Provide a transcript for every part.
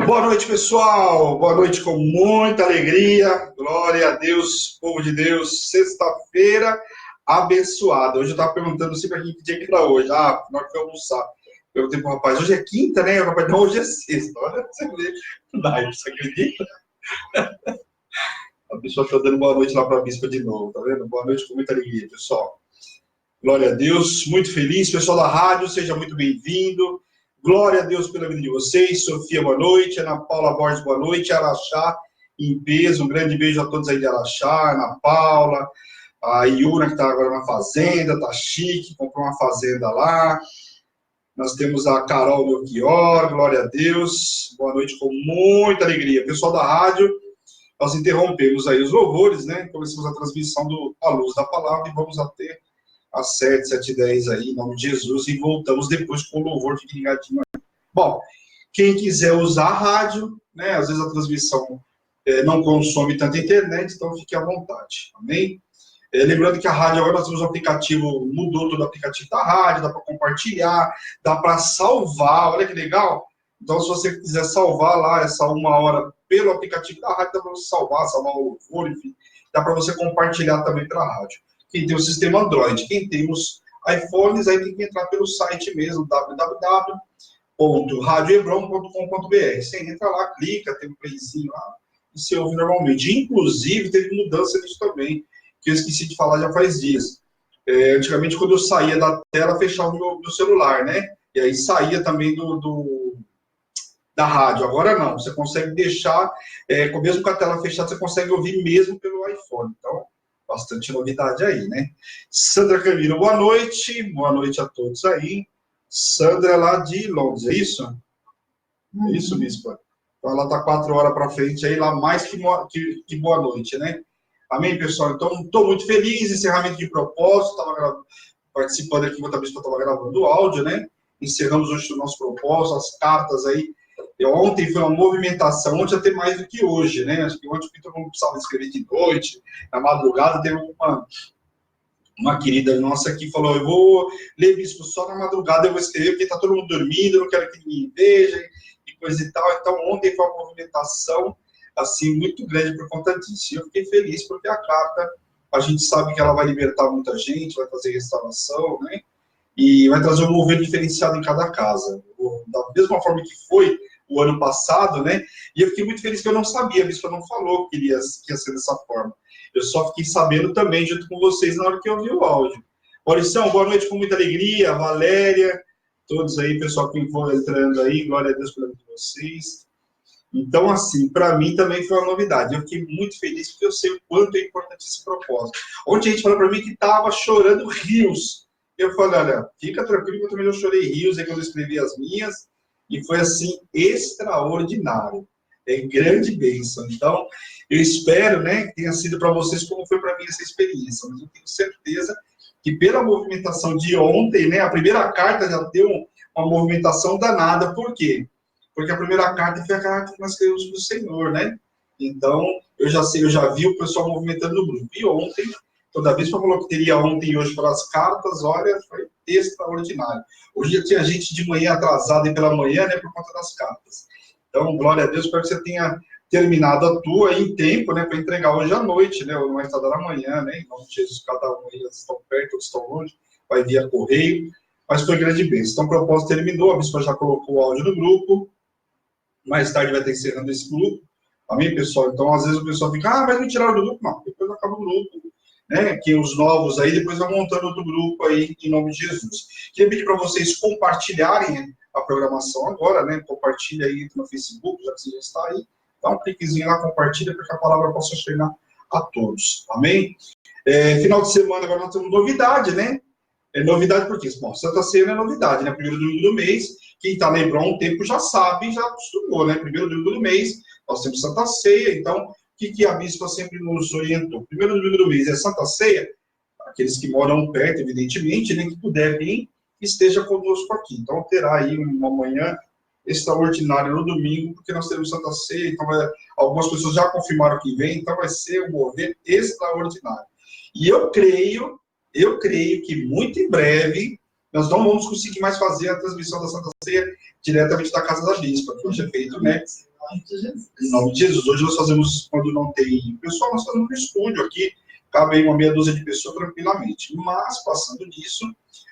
Boa noite, pessoal. Boa noite com muita alegria. Glória a Deus, povo de Deus. Sexta-feira abençoada. Hoje eu estava perguntando sempre aqui que dia que era hoje. Na hora que eu almoçar. Perguntei para o rapaz, hoje é quinta, né? O rapaz, não, hoje é sexta. Olha pra você ver. Não, você acredita? A pessoa está dando boa noite lá para a bispa de novo, tá vendo? Boa noite com muita alegria, pessoal. Glória a Deus, muito feliz. Pessoal da rádio, seja muito bem-vindo. Glória a Deus pela vida de vocês. Sofia, boa noite. Ana Paula Borges, boa noite. Araxá, em peso. Um grande beijo a todos aí de Araxá. Ana Paula, a Iuna, que está agora na fazenda, tá chique, comprou uma fazenda lá. Nós temos a Carol Melchior, glória a Deus. Boa noite com muita alegria. Pessoal da rádio, nós interrompemos aí os louvores, né? Começamos a transmissão A Luz da Palavra e vamos até às 7h10 aí, em nome de Jesus, e voltamos depois com o louvor, fique ligadinho aí. Bom, quem quiser usar a rádio, né, às vezes a transmissão não consome tanta internet, então fique à vontade, amém? Lembrando que a rádio, agora nós temos um aplicativo, mudou todo o aplicativo da rádio, dá para compartilhar, dá para salvar, olha que legal. Então, se você quiser salvar lá essa 1 hora pelo aplicativo da rádio, dá para você salvar o louvor, enfim, dá para você compartilhar também pela rádio. Quem tem o sistema Android, quem tem os iPhones, aí tem que entrar pelo site mesmo, www.radiohebron.com.br. Você entra lá, clica, tem um playzinho lá, e você ouve normalmente. Inclusive, teve mudança nisso também, que eu esqueci de falar já faz dias. Antigamente, quando eu saía da tela, fechava o meu celular, né? E aí saía também da rádio. Agora não, você consegue deixar, mesmo com a tela fechada, você consegue ouvir mesmo pelo iPhone. Então, bastante novidade aí, né? Sandra Camilo, boa noite a todos aí. Sandra é lá de Londres, é isso? É isso, bispa? Então ela está 4 horas para frente aí, lá mais que boa noite, né? Amém, pessoal? Então, estou muito feliz, encerramento de propósito, estava participando aqui, enquanto a bispa estava gravando o áudio, né? Encerramos hoje o nosso propósito, as cartas aí. Ontem foi uma movimentação, ontem até mais do que hoje, né? Acho que ontem todo mundo precisava escrever de noite, na madrugada, teve uma querida nossa que falou, eu vou ler bispo só na madrugada, eu vou escrever, porque está todo mundo dormindo, eu não quero que ninguém veja, e coisa e tal. Então, ontem foi uma movimentação, assim, muito grande por conta disso. E eu fiquei feliz, porque a carta, a gente sabe que ela vai libertar muita gente, vai fazer restauração, né? E vai trazer um mover diferenciado em cada casa. Da mesma forma que foi o ano passado, né? E eu fiquei muito feliz que eu não sabia, a bispa não falou que ia ser dessa forma. Eu só fiquei sabendo também, junto com vocês, na hora que eu ouvi o áudio. Maurição, boa noite com muita alegria. Valéria, todos aí, pessoal que for entrando aí, glória a Deus pela vida de vocês. Então, assim, para mim também foi uma novidade. Eu fiquei muito feliz porque eu sei o quanto é importante esse propósito. Ontem a gente falou para mim que estava chorando rios. Eu falei, olha, fica tranquilo que eu também não chorei rios, é quando eu escrevi as minhas, e foi, assim, extraordinário. É grande bênção. Então, eu espero, né, que tenha sido para vocês como foi para mim essa experiência. Mas eu tenho certeza que pela movimentação de ontem, né, a primeira carta já deu uma movimentação danada. Por quê? Porque a primeira carta foi a carta que nós escrevemos para o Senhor, né? Então, eu já vi o pessoal movimentando no grupo. E ontem, toda vez que eu falou que teria ontem e hoje para as cartas, olha, foi extraordinário. Hoje já tinha gente de manhã atrasada e pela manhã, né, por conta das cartas. Então, glória a Deus, espero que você tenha terminado a tua em tempo, né, para entregar hoje à noite, né, ou mais tarde da manhã, né, em nome de Jesus, cada um, eles estão perto, outros estão longe, vai via correio, mas foi grande bênção. Então, o propósito terminou, a bispa já colocou o áudio no grupo, mais tarde vai estar encerrando esse grupo, amém, pessoal? Então, às vezes o pessoal fica, mas me tiraram do grupo, não, depois acaba o grupo, né, que os novos aí, depois vai montando outro grupo aí, em nome de Jesus. Queria pedir para vocês compartilharem a programação agora, né, compartilha aí no Facebook, já que você já está aí, dá um cliquezinho lá, compartilha, para que a palavra possa chegar a todos, amém? Final de semana agora nós temos novidade, né? Novidade por quê? Bom, Santa Ceia não é novidade, né? Primeiro domingo do mês, quem está na Hebron um tempo já sabe, já acostumou, né? Primeiro domingo do mês, nós temos Santa Ceia, então, o que a bispa sempre nos orientou? Primeiro domingo do mês é Santa Ceia, aqueles que moram perto, evidentemente, né? Que puder vir, esteja conosco aqui. Então, terá aí uma manhã extraordinária no domingo, porque nós temos Santa Ceia, então algumas pessoas já confirmaram que vem, então vai ser um mover extraordinário. E eu creio que muito em breve nós não vamos conseguir mais fazer a transmissão da Santa Ceia diretamente da casa da bispa, que hoje é feito, né, nome de Jesus. Em nome de Jesus. Hoje nós fazemos, quando não tem pessoal, nós fazemos no estúdio aqui, cabe aí uma meia dúzia de pessoas tranquilamente. Mas, passando disso,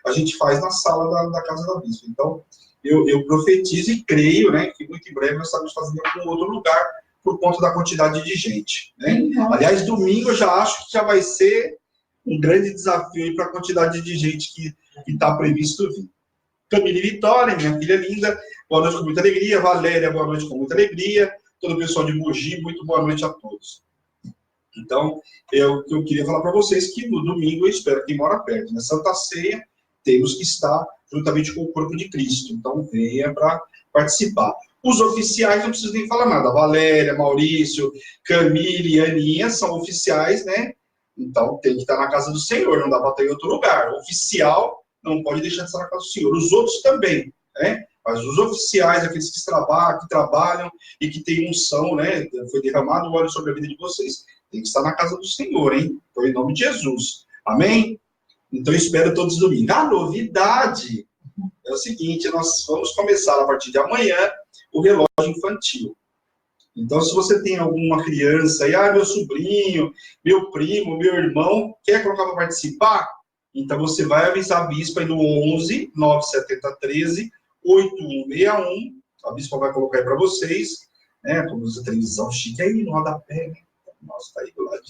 a gente faz na sala da Casa da Bispa. Então, eu profetizo e creio, né, que muito em breve nós estamos fazendo em algum outro lugar, por conta da quantidade de gente, né? Aliás, domingo eu já acho que já vai ser um grande desafio para a quantidade de gente que está previsto vir. Camila e Vitória, minha filha linda, boa noite com muita alegria. Valéria, boa noite com muita alegria. Todo o pessoal de Mogi, muito boa noite a todos. Então, eu queria falar para vocês que no domingo, eu espero que mora perto, na Santa Ceia, temos que estar juntamente com o corpo de Cristo. Então, venha para participar. Os oficiais, não preciso nem falar nada. Valéria, Maurício, Camille e Aninha são oficiais, né? Então, tem que estar na casa do Senhor, não dá para estar em outro lugar. Oficial não pode deixar de estar na casa do Senhor. Os outros também, né? Mas os oficiais, aqueles que trabalham e que têm unção, né? Foi derramado o óleo sobre a vida de vocês. Tem que estar na casa do Senhor, hein? Então, em nome de Jesus. Amém? Então, eu espero todos domingo. A novidade é o seguinte, nós vamos começar a partir de amanhã o relógio infantil. Então, se você tem alguma criança aí, meu sobrinho, meu primo, meu irmão, quer colocar para participar? Então, você vai avisar a Bispa aí no 11 970 13 8161. A Bispa vai colocar aí para vocês, né? Como a televisão chique aí no rodapé, né? Nossa, tá aí do lado.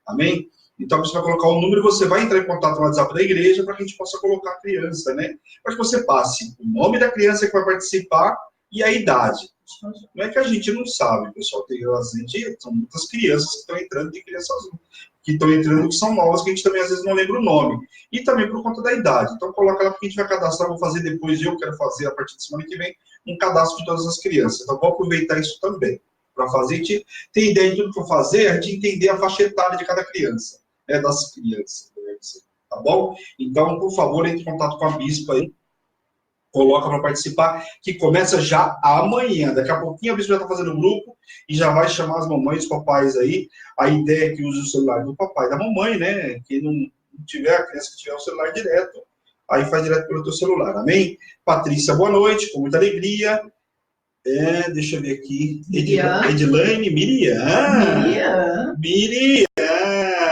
Amém? Então, você vai colocar o número e você vai entrar em contato no WhatsApp da igreja para que a gente possa colocar a criança, né? Para que você passe o nome da criança que vai participar e a idade. Não é que a gente não sabe, pessoal. São muitas crianças que estão entrando de crianças que estão entrando que são novas, que a gente também às vezes não lembra o nome. E também por conta da idade. Então, coloca lá porque a gente vai cadastrar, vou fazer depois, eu quero fazer a partir de semana que vem, um cadastro de todas as crianças. Então, vou aproveitar isso também. Para fazer, a gente ter ideia de tudo que for fazer, a gente entender a faixa etária de cada criança, né, das crianças, tá bom? Então, por favor, entre em contato com a Bispa aí, coloca para participar, que começa já amanhã. Daqui a pouquinho a Bispa já está fazendo o grupo e já vai chamar as mamães, os papais aí. A ideia é que use o celular do papai e da mamãe, né? Que não tiver, a criança que tiver o celular direto, aí faz direto pelo teu celular, amém? Patrícia, boa noite, com muita alegria. Deixa eu ver aqui. Edilane, Miriam,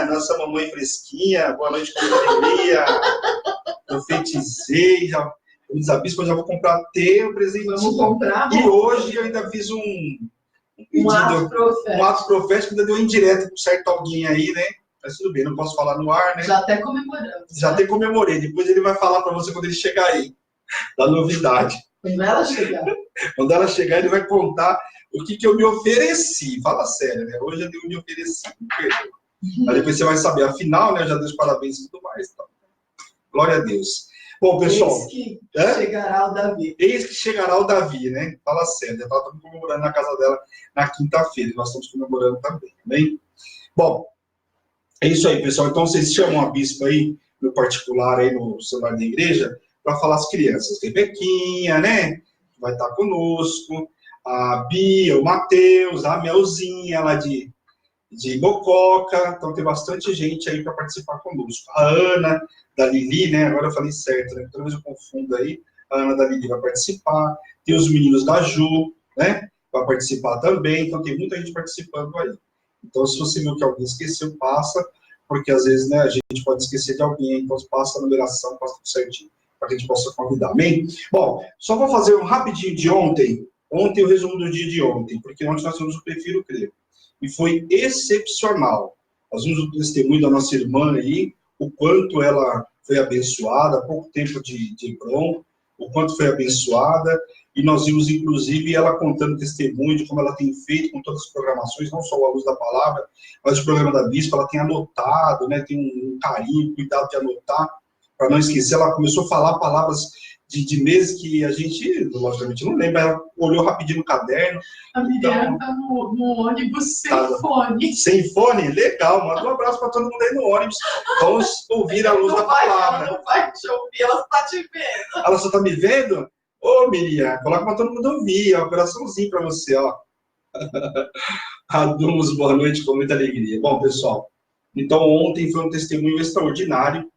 nossa mamãe fresquinha, boa noite, com muita alegria. Profetizei, já Bispa, eu já vou comprar teu presentinho. Vamos comprar. E hoje eu ainda fiz um pedido, um ato profético, ainda deu indireto para certo alguém aí, né? Mas tudo bem, não posso falar no ar, né? Já até comemoramos. Já até comemorei. Depois ele vai falar para você quando ele chegar aí, da novidade. Quando ela chegar. Quando ela chegar, ele vai contar o que eu me ofereci. Fala sério, né? Hoje eu me ofereci. Aí depois você vai saber. Afinal, né? Eu já dei os parabéns e tudo mais. Então. Glória a Deus. Bom, pessoal. Eis que chegará o Davi. Eis que chegará o Davi, né? Fala sério. Ela está comemorando na casa dela na quinta-feira. Nós estamos comemorando também, amém? Bom, é isso aí, pessoal. Então, vocês chamam a Bispa aí, no particular, aí no celular da igreja, para falar as crianças. Rebequinha, né? Vai estar conosco. A Bia, o Matheus, a Melzinha, lá de Mococa. Então, tem bastante gente aí para participar conosco. A Ana, da Lili, né? Agora eu falei certo, né? Toda vez eu confundo aí. A Ana da Lili vai participar. Tem os meninos da Ju, né? Vai participar também. Então, tem muita gente participando aí. Então, se você viu que alguém esqueceu, passa. Porque, às vezes, né? A gente pode esquecer de alguém. Então, passa a numeração, passa tudo certinho. Para que a gente possa convidar. Amém? Bom, só vou fazer um rapidinho de ontem. Ontem, o resumo do dia de ontem. Porque ontem nós tivemos o Prefiro Crer. E foi excepcional. Nós vimos o testemunho da nossa irmã aí, o quanto ela foi abençoada, há pouco tempo de Hebron, o quanto foi abençoada, e nós vimos, inclusive, ela contando testemunho de como ela tem feito com todas as programações, não só a Luz da Palavra, mas o programa da Bispa, ela tem anotado, né, tem um carinho, cuidado de anotar, para não esquecer. Ela começou a falar palavras de meses que a gente, logicamente, não lembra. Ela olhou rapidinho no caderno. A Miriam está no ônibus sem fone. Sem fone? Legal. Manda um abraço para todo mundo aí no ônibus. Vamos ouvir a Luz da Palavra. Ela não vai te ouvir, ela está te vendo. Ela só está me vendo? Ô, Miriam, coloca para todo mundo ouvir. Ó, um coraçãozinho para você, ó. Adumos, boa noite, com muita alegria. Bom, pessoal, então ontem foi um testemunho extraordinário.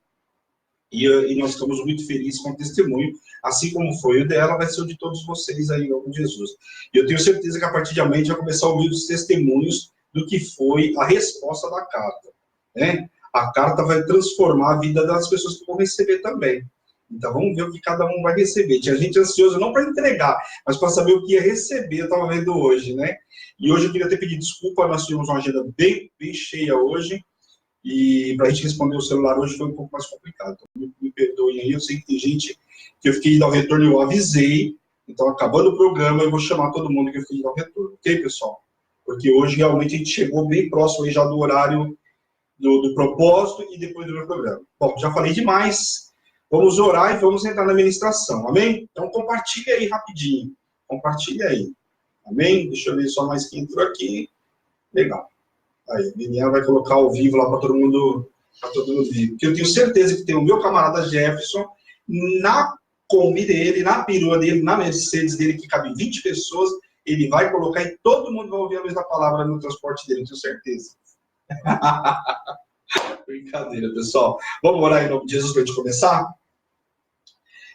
E nós estamos muito felizes com o testemunho, assim como foi o dela, vai ser o de todos vocês aí, em nome de Jesus. E eu tenho certeza que a partir de amanhã a gente vai começar a ouvir os testemunhos do que foi a resposta da carta, né? A carta vai transformar a vida das pessoas que vão receber também. Então vamos ver o que cada um vai receber. Tinha gente ansiosa não para entregar, mas para saber o que ia receber, eu estava vendo hoje, né? E hoje eu queria ter pedido desculpa, nós tivemos uma agenda bem cheia hoje, e para a gente responder o celular hoje foi um pouco mais complicado. Então, me perdoem aí, eu sei que tem gente que eu fiquei de dar o retorno e eu avisei. Então, acabando o programa, eu vou chamar todo mundo que eu fiquei de dar o retorno. Ok, pessoal? Porque hoje realmente a gente chegou bem próximo aí já do horário do propósito e depois do meu programa. Bom, já falei demais. Vamos orar e vamos entrar na ministração. Amém? Então, compartilha aí rapidinho. Compartilha aí. Amém? Deixa eu ver só mais quem entrou aqui. Legal. Aí, a Daniela vai colocar ao vivo lá para todo mundo ver. Porque eu tenho certeza que tem o meu camarada Jefferson na Kombi dele, na perua dele, na Mercedes dele, que cabe 20 pessoas, ele vai colocar e todo mundo vai ouvir a mesma palavra no transporte dele, tenho certeza. Brincadeira, pessoal. Vamos orar em nome de Jesus para a gente começar?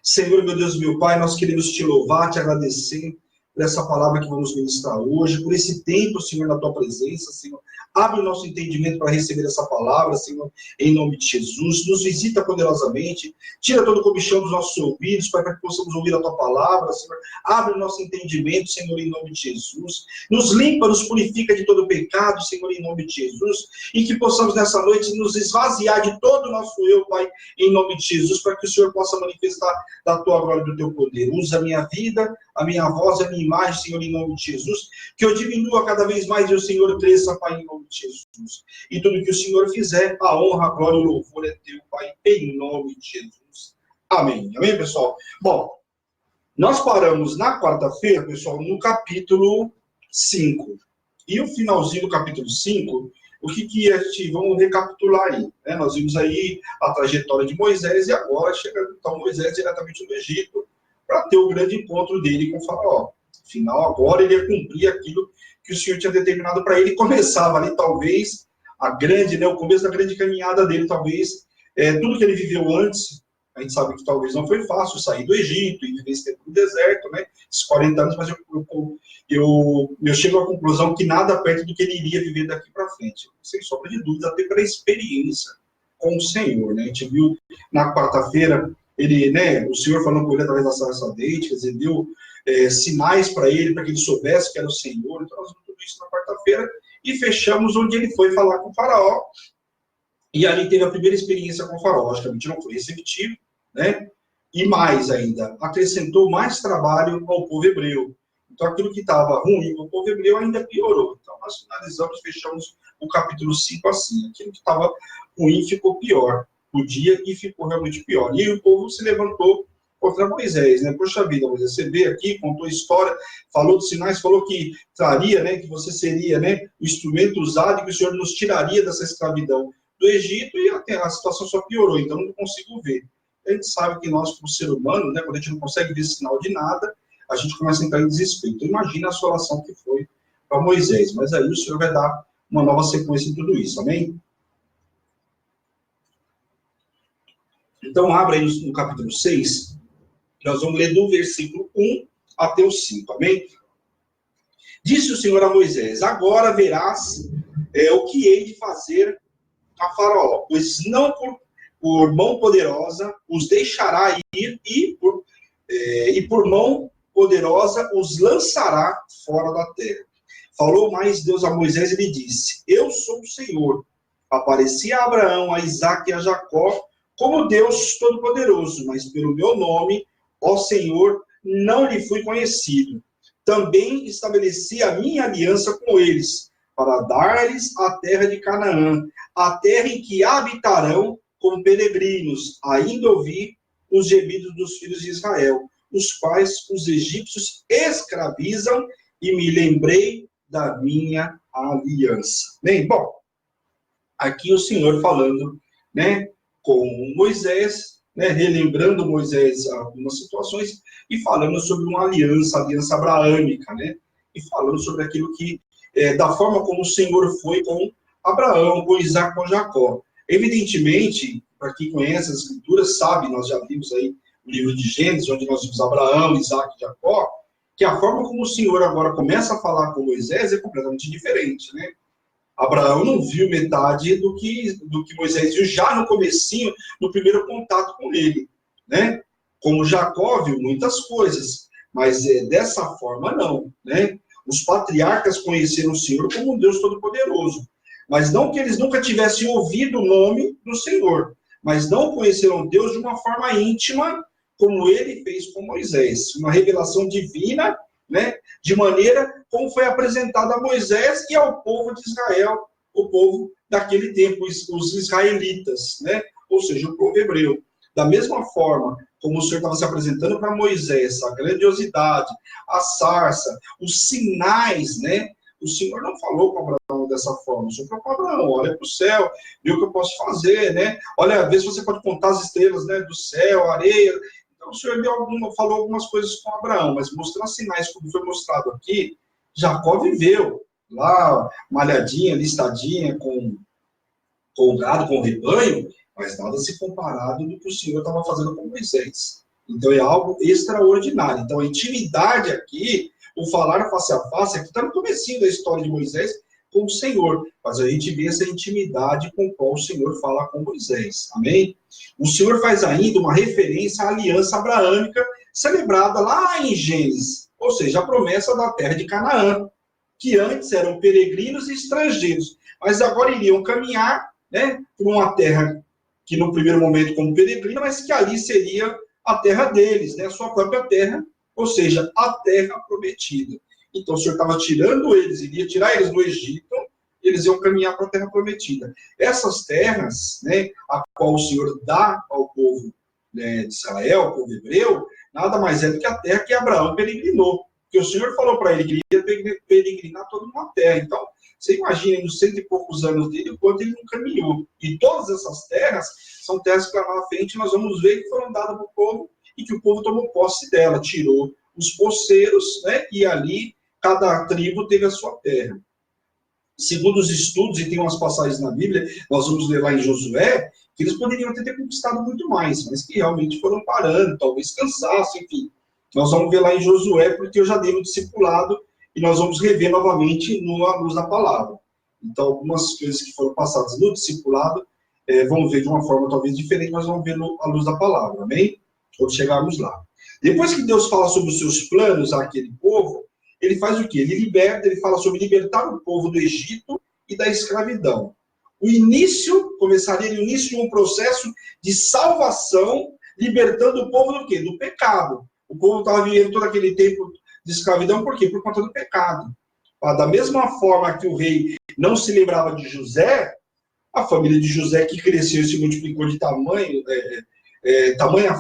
Senhor, meu Deus, meu Pai, nós queremos te louvar, te agradecer por essa palavra que vamos ministrar hoje, por esse tempo, Senhor, na tua presença, Senhor. Abre o nosso entendimento para receber essa palavra, Senhor, em nome de Jesus. Nos visita poderosamente, tira todo o comichão dos nossos ouvidos, para que possamos ouvir a tua palavra, Senhor. Abre o nosso entendimento, Senhor, em nome de Jesus. Nos limpa, nos purifica de todo pecado, Senhor, em nome de Jesus. E que possamos nessa noite nos esvaziar de todo o nosso eu, Pai, em nome de Jesus, para que o Senhor possa manifestar da tua glória e do teu poder. Usa a minha vida, a minha voz, a minha imagem, Senhor, em nome de Jesus. Que eu diminua cada vez mais e o Senhor cresça, Pai, em nome de Jesus. E tudo que o Senhor fizer, a honra, a glória e o louvor é teu, Pai, em nome de Jesus. Amém. Amém, pessoal? Bom, nós paramos na quarta-feira, pessoal, no capítulo 5. E o finalzinho do capítulo 5, o que a gente, vamos recapitular aí, né? Nós vimos aí a trajetória de Moisés e agora chega então Moisés diretamente no Egito para ter o grande encontro dele com o Faraó. Afinal, agora ele ia cumprir aquilo que o Senhor tinha determinado para ele. Começava ali, talvez, o começo da grande caminhada dele, talvez, tudo que ele viveu antes, a gente sabe que talvez não foi fácil sair do Egito e viver esse tempo no deserto, né? Esses 40 anos, mas eu chego à conclusão que nada perto do que ele iria viver daqui para frente. Sem sombra de dúvida, até pela experiência com o Senhor, né? A gente viu na quarta-feira, ele, né, o Senhor falando com ele através da sarça ardente, quer dizer, deu sinais para ele que ele soubesse que era o Senhor. Então, nós vimos tudo isso na quarta-feira e fechamos onde ele foi falar com o Faraó. E ali teve a primeira experiência com o Faraó. Logicamente não foi receptivo, né? E mais ainda, acrescentou mais trabalho ao povo hebreu. Então, aquilo que estava ruim para o povo hebreu ainda piorou. Então, nós finalizamos, fechamos o capítulo 5 assim. Aquilo que estava ruim ficou pior. Podia e ficou realmente pior. E aí o povo se levantou contra Moisés, né? Poxa vida, Moisés, você veio aqui, contou a história, falou dos sinais, falou que traria, né? Que você seria, né? O instrumento usado e que o Senhor nos tiraria dessa escravidão do Egito, e a situação só piorou. Então, não consigo ver. A gente sabe que nós, como ser humano, né? Quando a gente não consegue ver sinal de nada, a gente começa a entrar em desespero. Então, imagina a assolação que foi para Moisés. Mas aí o Senhor vai dar uma nova sequência em tudo isso, amém? Então, abra aí no capítulo 6, nós vamos ler do versículo 1 até o 5, amém? Disse o Senhor a Moisés: agora verás o que hei de fazer a Faraó, pois não por mão poderosa os deixará ir, e por mão poderosa os lançará fora da terra. Falou mais Deus a Moisés e lhe disse: eu sou o Senhor. Apareci a Abraão, a Isaque e a Jacó como Deus Todo-Poderoso, mas pelo meu nome, ó Senhor, não lhe fui conhecido. Também estabeleci a minha aliança com eles, para dar-lhes a terra de Canaã, a terra em que habitarão como peregrinos. Ainda ouvi os gemidos dos filhos de Israel, os quais os egípcios escravizam, e me lembrei da minha aliança. Bem, bom, aqui o Senhor falando, né, com Moisés, né, relembrando Moisés algumas situações e falando sobre uma aliança abraâmica, né, e falando sobre aquilo que, da forma como o Senhor foi com Abraão, com Isaac, com Jacó. Evidentemente, para quem conhece as Escrituras, sabe, nós já vimos aí o livro de Gênesis, onde nós vimos Abraão, Isaac e Jacó, que a forma como o Senhor agora começa a falar com Moisés é completamente diferente, né? Abraão não viu metade do que Moisés viu já no comecinho, no primeiro contato com ele, né? Como Jacó viu muitas coisas, mas dessa forma não, né? Os patriarcas conheceram o Senhor como um Deus Todo-Poderoso, mas não que eles nunca tivessem ouvido o nome do Senhor, mas não conheceram Deus de uma forma íntima, como ele fez com Moisés, uma revelação divina, né? De maneira como foi apresentada a Moisés e ao povo de Israel, o povo daquele tempo, os israelitas, né? Ou seja, o povo hebreu. Da mesma forma como o Senhor estava se apresentando para Moisés, a grandiosidade, a sarça, os sinais, né? O Senhor não falou com Abraão dessa forma. O Senhor falou com Abraão, olha para o céu, vê o que eu posso fazer, né? Olha, vê se você pode contar as estrelas, né, do céu, a areia. Então o Senhor falou algumas coisas com Abraão, mas mostrando sinais, como foi mostrado aqui, Jacó viveu lá, malhadinha, listadinha, com o gado, com o rebanho, mas nada se comparado do que o Senhor estava fazendo com Moisés. Então é algo extraordinário. Então a intimidade aqui, o falar face a face, aqui está no comecinho da história de Moisés com o Senhor, mas a gente vê essa intimidade com a qual o Senhor fala com Moisés. Amém? O Senhor faz ainda uma referência à aliança abraâmica celebrada lá em Gênesis, ou seja, a promessa da terra de Canaã, que antes eram peregrinos e estrangeiros, mas agora iriam caminhar, né, por uma terra que no primeiro momento como peregrina, mas que ali seria a terra deles, né, a sua própria terra, ou seja, a terra prometida. Então o Senhor estava tirando eles, iria tirar eles do Egito, e eles iam caminhar para a terra prometida. Essas terras, né, a qual o Senhor dá ao povo, né, de Israel, ao povo hebreu, nada mais é do que a terra que Abraão peregrinou. Porque o Senhor falou para ele que ele ia peregrinar toda uma terra. Então, você imagina, nos 100 e poucos anos dele, o quanto ele não caminhou. E todas essas terras são terras que lá na frente nós vamos ver que foram dadas para o povo e que o povo tomou posse dela, tirou os poceiros, né, e ali cada tribo teve a sua terra. Segundo os estudos, e tem umas passagens na Bíblia, nós vamos ler lá em Josué, que eles poderiam ter conquistado muito mais, mas que realmente foram parando, talvez cansaço, enfim. Nós vamos ver lá em Josué, porque eu já dei no discipulado, e nós vamos rever novamente à luz da palavra. Então, algumas coisas que foram passadas no discipulado, vamos ver de uma forma talvez diferente, mas vamos ver à luz da palavra, amém? Quando chegarmos lá. Depois que Deus fala sobre os seus planos àquele povo, ele faz o quê? Ele fala sobre libertar o povo do Egito e da escravidão. Começaria o início de um processo de salvação, libertando o povo do quê? Do pecado. O povo estava vivendo todo aquele tempo de escravidão, por quê? Por conta do pecado. Da mesma forma que o rei não se lembrava de José, a família de José que cresceu e se multiplicou de tamanha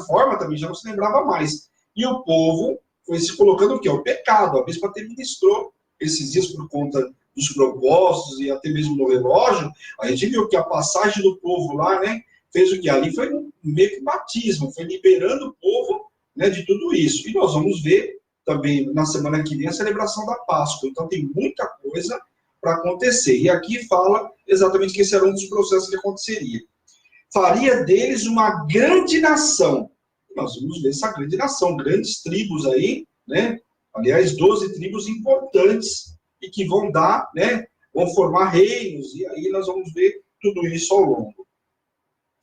forma também já não se lembrava mais. E o povo foi se colocando o quê? O pecado. A Bispa até ministrou esses dias por conta dos propósitos e até mesmo no relógio. A gente viu que a passagem do povo lá, né, fez o que? Ali foi meio que batismo, foi liberando o povo, né, de tudo isso. E nós vamos ver também na semana que vem a celebração da Páscoa. Então tem muita coisa para acontecer. E aqui fala exatamente que esse era um dos processos que aconteceria. Faria deles uma grande nação. Nós vamos ver essa grande nação, grandes tribos aí, né? Aliás, 12 tribos importantes e que vão dar, né? Vão formar reinos, e aí nós vamos ver tudo isso ao longo.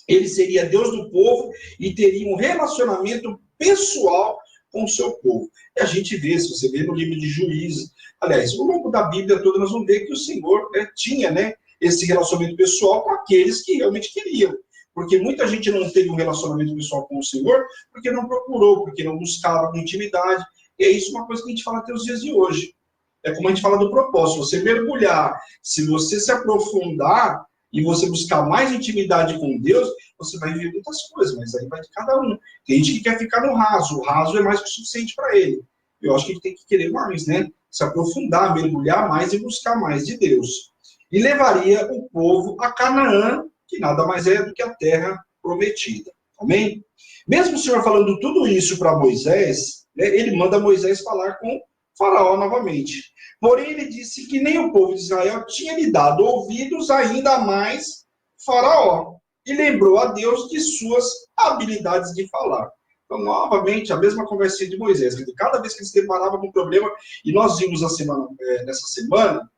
Ele seria Deus do povo e teria um relacionamento pessoal com o seu povo. E a gente vê, se você vê no livro de Juízes, aliás, ao longo da Bíblia toda, nós vamos ver que o Senhor, né, tinha, né, esse relacionamento pessoal com aqueles que realmente queriam. Porque muita gente não teve um relacionamento pessoal com o Senhor porque não procurou, porque não buscava intimidade. E é isso uma coisa que a gente fala até os dias de hoje. É como a gente fala do propósito. Você mergulhar, se você se aprofundar e você buscar mais intimidade com Deus, você vai ver muitas coisas, mas aí vai de cada um. Tem gente que quer ficar no raso. O raso é mais que o suficiente para ele. Eu acho que ele tem que querer mais, né? Se aprofundar, mergulhar mais e buscar mais de Deus. E levaria o povo a Canaã, que nada mais é do que a terra prometida. Amém? Mesmo o Senhor falando tudo isso para Moisés, né, ele manda Moisés falar com Faraó novamente. Porém, ele disse que nem o povo de Israel tinha lhe dado ouvidos, ainda mais Faraó. e lembrou a Deus de suas habilidades de falar. Então, novamente, a mesma conversinha de Moisés. Cada vez que ele se deparava com um problema, e nós vimos nessa semana,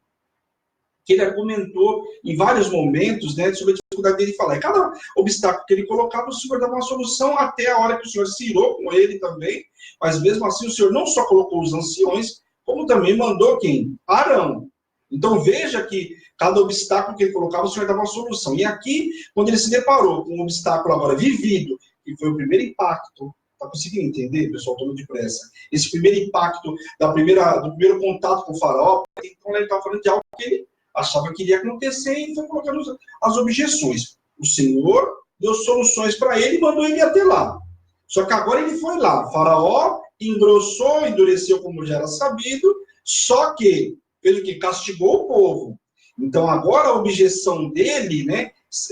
que ele argumentou em vários momentos, né, sobre a dificuldade dele falar. E cada obstáculo que ele colocava, o Senhor dava uma solução até a hora que o Senhor se irou com ele também. Mas mesmo assim, o Senhor não só colocou os anciões, como também mandou quem? Arão. Então veja que cada obstáculo que ele colocava, o Senhor dava uma solução. E aqui, quando ele se deparou com um obstáculo agora vivido, que foi o primeiro impacto, está conseguindo entender, pessoal, todo depressa? Esse primeiro impacto do primeiro contato com o faraó, então ele estava falando de algo que ele achava que iria acontecer e foi colocando as objeções. O Senhor deu soluções para ele e mandou ele até lá. Só que agora ele foi lá. O faraó engrossou, endureceu como já era sabido, só que fez o que? Castigou o povo. Então agora a objeção dele, né,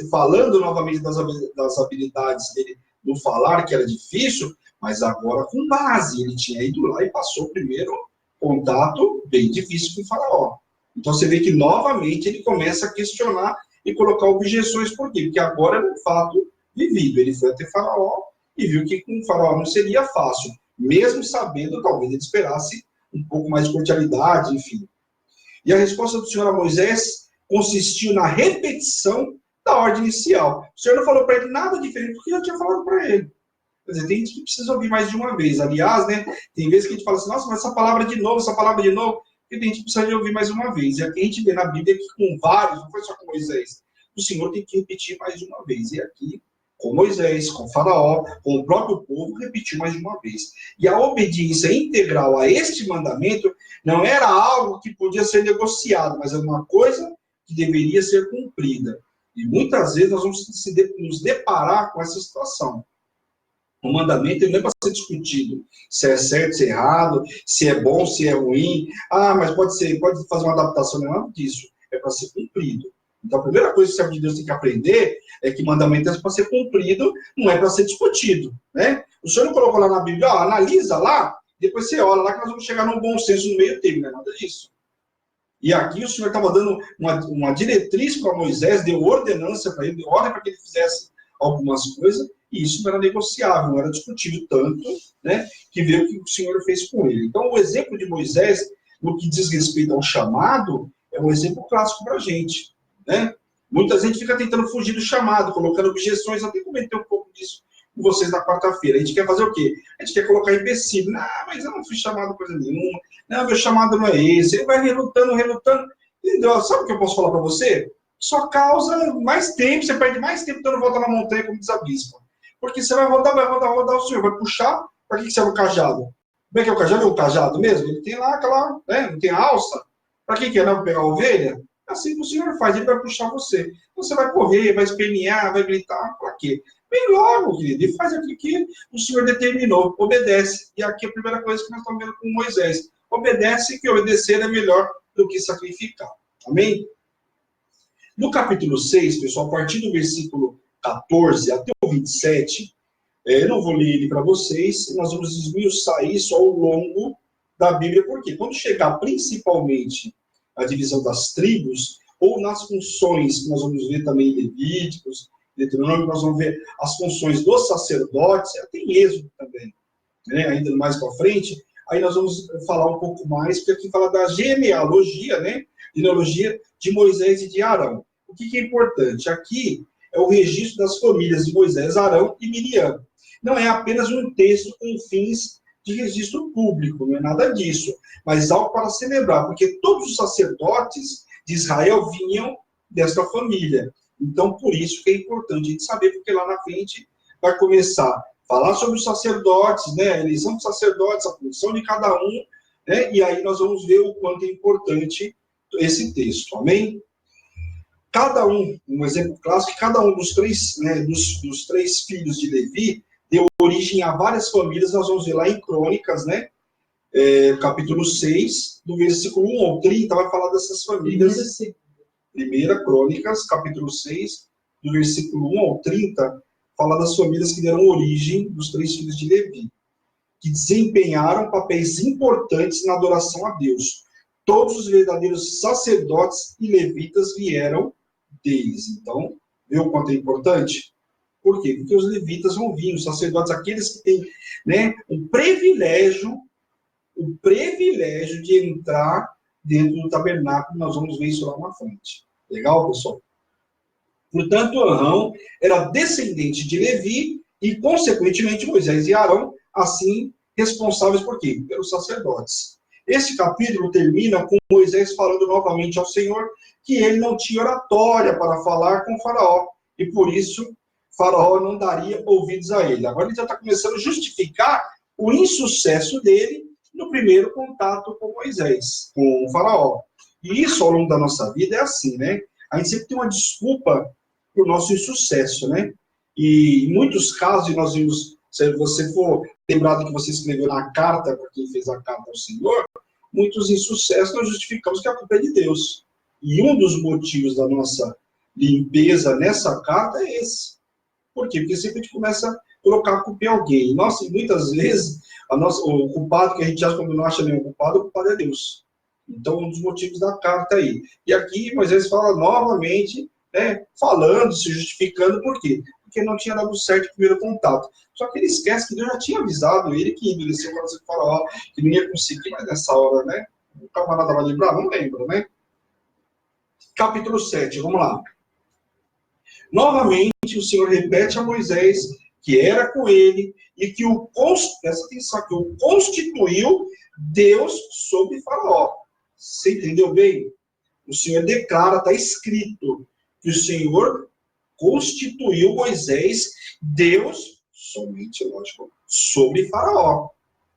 falando novamente das habilidades dele no falar, que era difícil, mas agora com base. Ele tinha ido lá e passou o primeiro contato bem difícil com o faraó. Então você vê que novamente ele começa a questionar e colocar objeções. Por quê? Porque agora era um fato vivido. Ele foi até Faraó e viu que com o Faraó não seria fácil, mesmo sabendo, talvez ele esperasse um pouco mais de cordialidade, enfim. E a resposta do Senhor a Moisés consistiu na repetição da ordem inicial. O Senhor não falou para ele nada diferente do que já tinha falado para ele. Quer dizer, tem gente que precisa ouvir mais de uma vez. Aliás, né, tem vezes que a gente fala assim, nossa, mas essa palavra de novo, e a gente precisa de ouvir mais uma vez. E aqui a gente vê na Bíblia que com vários, não foi só com Moisés, o Senhor tem que repetir mais de uma vez. E aqui, com Moisés, com Faraó, com o próprio povo, repetiu mais de uma vez. E a obediência integral a este mandamento não era algo que podia ser negociado, mas era uma coisa que deveria ser cumprida. E muitas vezes nós vamos nos deparar com essa situação. O mandamento não é para ser discutido se é certo, se é errado, se é bom, se é ruim. Ah, mas pode fazer uma adaptação, não é nada disso. É para ser cumprido. Então, a primeira coisa que o servo de Deus tem que aprender é que mandamento é para ser cumprido, não é para ser discutido. Né? O Senhor não colocou lá na Bíblia, ó, analisa lá, depois você olha lá que nós vamos chegar num bom senso no meio termo, não é nada disso. E aqui o Senhor estava dando uma diretriz para Moisés, deu ordenança para ele, deu ordem para que ele fizesse algumas coisas, e isso não era negociável, não era discutível tanto, né, que veio o que o Senhor fez com ele. Então, o exemplo de Moisés, no que diz respeito ao chamado, é um exemplo clássico para a gente. Né? Muita gente fica tentando fugir do chamado, colocando objeções, até comentei um pouco disso com vocês na quarta-feira. A gente quer fazer o quê? A gente quer colocar empecilho. Não, mas eu não fui chamado coisa nenhuma. Não, meu chamado não é esse. Ele vai relutando. Entendeu? Sabe o que eu posso falar para você? Só causa mais tempo, você perde mais tempo dando volta na montanha, como diz a bispa. Porque você vai rodar, o senhor vai puxar. Para que serve o cajado? Como é que é o cajado? É o cajado mesmo? Ele tem lá aquela, né? Não tem a alça? Para que é? Não, para pegar a ovelha? Assim que o Senhor faz, ele vai puxar você. Então você vai correr, vai espernear, vai gritar, para quê? Vem logo, querido, e faz aquilo que o Senhor determinou, obedece. E aqui a primeira coisa que nós estamos vendo com Moisés. Obedece, que obedecer é melhor do que sacrificar. Amém? No capítulo 6, pessoal, a partir do versículo 14 até o 27, eu não vou ler ele para vocês, nós vamos esmiuçar isso ao longo da Bíblia, porque quando chegar principalmente a divisão das tribos, ou nas funções, que nós vamos ver também em Levíticos, Deuteronômio, nós vamos ver as funções dos sacerdotes, até em Êxodo também, né? Ainda mais para frente, aí nós vamos falar um pouco mais, porque aqui fala da genealogia, né? Genealogia de Moisés e de Arão. O que é importante? Aqui é o registro das famílias de Moisés, Arão e Miriam. Não é apenas um texto com fins de registro público, não é nada disso, mas algo para celebrar, porque todos os sacerdotes de Israel vinham desta família. Então, por isso que é importante a gente saber, porque lá na frente vai começar a falar sobre os sacerdotes, né, a eleição dos sacerdotes, a função de cada um, né, e aí nós vamos ver o quanto é importante esse texto, amém? Cada um exemplo clássico, cada um dos três, né, dos três filhos de Levi deu origem a várias famílias, nós vamos ver lá em Crônicas, né, capítulo 6, do versículo 1 ao 30, vai falar dessas famílias. Primeira Crônicas, capítulo 6, do versículo 1 ao 30, fala das famílias que deram origem dos três filhos de Levi, que desempenharam papéis importantes na adoração a Deus. Todos os verdadeiros sacerdotes e levitas vieram deles. Então, Vê o quanto é importante? Por quê? Porque os levitas vão vir, os sacerdotes, aqueles que têm, né, o privilégio de entrar dentro do tabernáculo. Nós vamos ver isso lá na frente. Legal, pessoal? Portanto, Arão era descendente de Levi e, consequentemente, Moisés e Arão, assim, responsáveis por quê? Pelos sacerdotes. Esse capítulo termina com Moisés falando novamente ao Senhor que ele não tinha oratória para falar com Faraó, e por isso Faraó não daria ouvidos a ele. Agora ele já está começando a justificar o insucesso dele no primeiro contato com Moisés, com o Faraó. E isso, ao longo da nossa vida, é assim, né? A gente sempre tem uma desculpa para o nosso insucesso, né? E em muitos casos, e nós vimos, se você for lembrado que você escreveu na carta, para quem fez a carta ao Senhor, muitos insucessos nós justificamos que a culpa é de Deus. E um dos motivos da nossa limpeza nessa carta é esse. Por quê? Porque sempre a gente começa a colocar a culpa em alguém. Nossa, e muitas vezes, o culpado que a gente acha, quando não acha nenhum culpado, o culpado é Deus. Então, um dos motivos da carta aí. E aqui, Moisés fala novamente, né, falando, se justificando, por quê? Porque não tinha dado certo o primeiro contato. Só que ele esquece que Deus já tinha avisado ele que endureceu o coração de Faraó, que não ia conseguir, mas nessa hora, né? O camarada vai lembrar? Não lembra, né? Capítulo 7, vamos lá. Novamente, o Senhor repete a Moisés que era com ele e que presta atenção, que o constituiu Deus sobre Faraó. Você entendeu bem? O Senhor declara, está escrito, que o Senhor constituiu Moisés Deus, somente, lógico, sobre Faraó.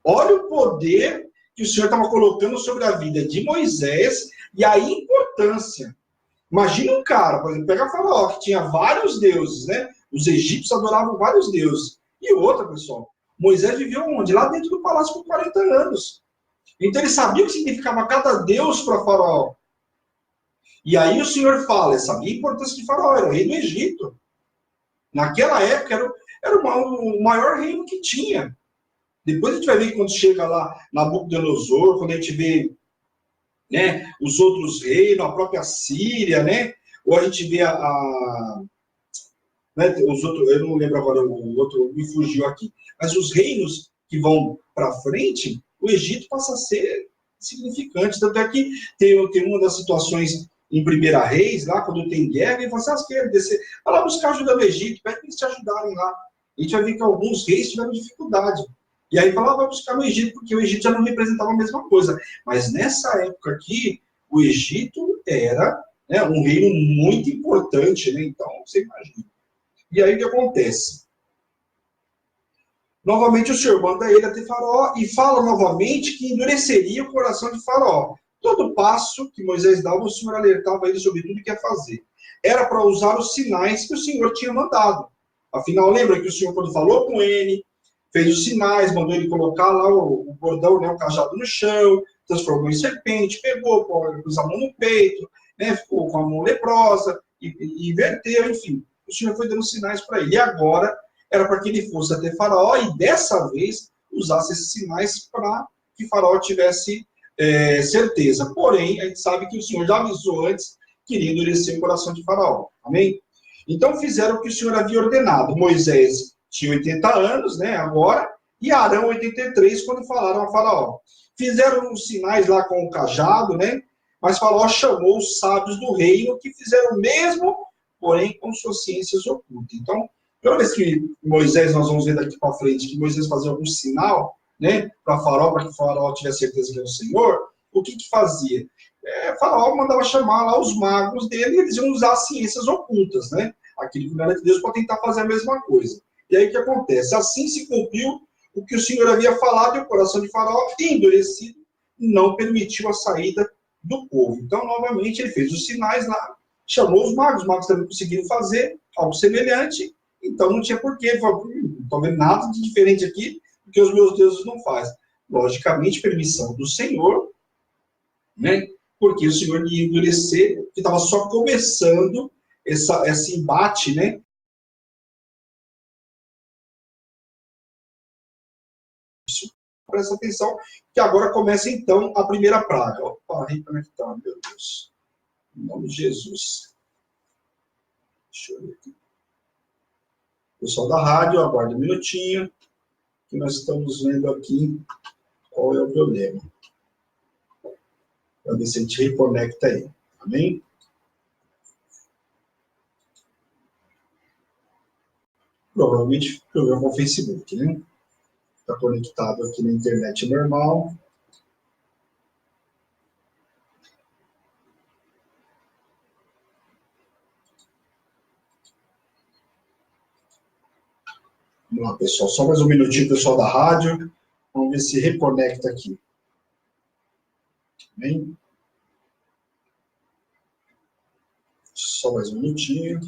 Olha o poder que o Senhor estava colocando sobre a vida de Moisés e a importância. Imagina um cara, por exemplo, pega Faraó, que tinha vários deuses, né? Os egípcios adoravam vários deuses. E outra, pessoal, Moisés viveu onde? Lá dentro do palácio por 40 anos. Então ele sabia o que significava cada deus para Faraó. E aí o Senhor fala, ele sabia a importância de Faraó, era o rei do Egito. Naquela época era o maior reino que tinha. Depois a gente vai ver que quando chega lá Nabucodonosor, quando a gente vê, né, os outros reinos, a própria Síria, né? Ou a gente vê né, os outros, eu não lembro agora, o outro me fugiu aqui. Mas os reinos que vão para frente, o Egito passa a ser significante. Tanto é que tem uma das situações em Primeira Reis, lá quando tem guerra, e você quer descer, vai lá buscar ajuda do Egito, pede para eles te ajudarem lá. A gente vai ver que alguns reis tiveram dificuldade. E aí fala, vai buscar no Egito, porque o Egito já não representava a mesma coisa. Mas nessa época aqui, o Egito era, né, um reino muito importante, né? Então, você imagina. E aí o que acontece? Novamente o Senhor manda ele até Faraó e fala novamente que endureceria o coração de Faraó. Todo passo que Moisés dava, o Senhor alertava ele sobre tudo o que ia fazer. Era para usar os sinais que o Senhor tinha mandado. Afinal, lembra que o Senhor, quando falou com ele, fez os sinais, mandou ele colocar lá o bordão, né, o cajado no chão, transformou em serpente, pegou, pôs a mão no peito, né, ficou com a mão leprosa, e inverteu, enfim. O Senhor foi dando sinais para ele. E agora era para que ele fosse até Faraó e dessa vez usasse esses sinais para que Faraó tivesse certeza. Porém, a gente sabe que o Senhor já avisou antes que iria endurecer o coração de Faraó. Amém? Então fizeram o que o Senhor havia ordenado. Moisés tinha 80 anos, né, agora, e Arão 83 quando falaram a Faraó. Fizeram os sinais lá com o cajado, né? Mas Faraó chamou os sábios do reino que fizeram o mesmo, porém com suas ciências ocultas. Então, toda vez que Moisés, nós vamos ver daqui para frente, que Moisés fazia algum sinal, né, para Faraó, para que o Faraó tivesse certeza que era o Senhor, o que fazia? Faraó mandava chamar lá os magos dele e eles iam usar as ciências ocultas, né? Aquilo que não era de Deus, para tentar fazer a mesma coisa. E aí o que acontece? Assim se cumpriu o que o Senhor havia falado e o coração de Faraó, endurecido, não permitiu a saída do povo. Então, novamente, ele fez os sinais lá, chamou os magos também conseguiram fazer algo semelhante, então não tinha porquê, não estou vendo nada de diferente aqui, porque os meus deuses não fazem. Logicamente, permissão do Senhor, né? Porque o Senhor ia endurecer, que estava só começando esse embate, né? Presta atenção, que agora começa então a primeira praga. Opa, aí como é que tá, meu Deus? Em nome de Jesus. Deixa eu ver aqui. Pessoal da rádio, aguarde um minutinho, que nós estamos vendo aqui qual é o problema. Para ver se a gente reconecta aí. Amém? Provavelmente problema com o Facebook, né? Está conectado aqui na internet normal. Vamos lá, pessoal. Só mais um minutinho, pessoal da rádio. Vamos ver se reconecta aqui. Amém? Só mais um minutinho.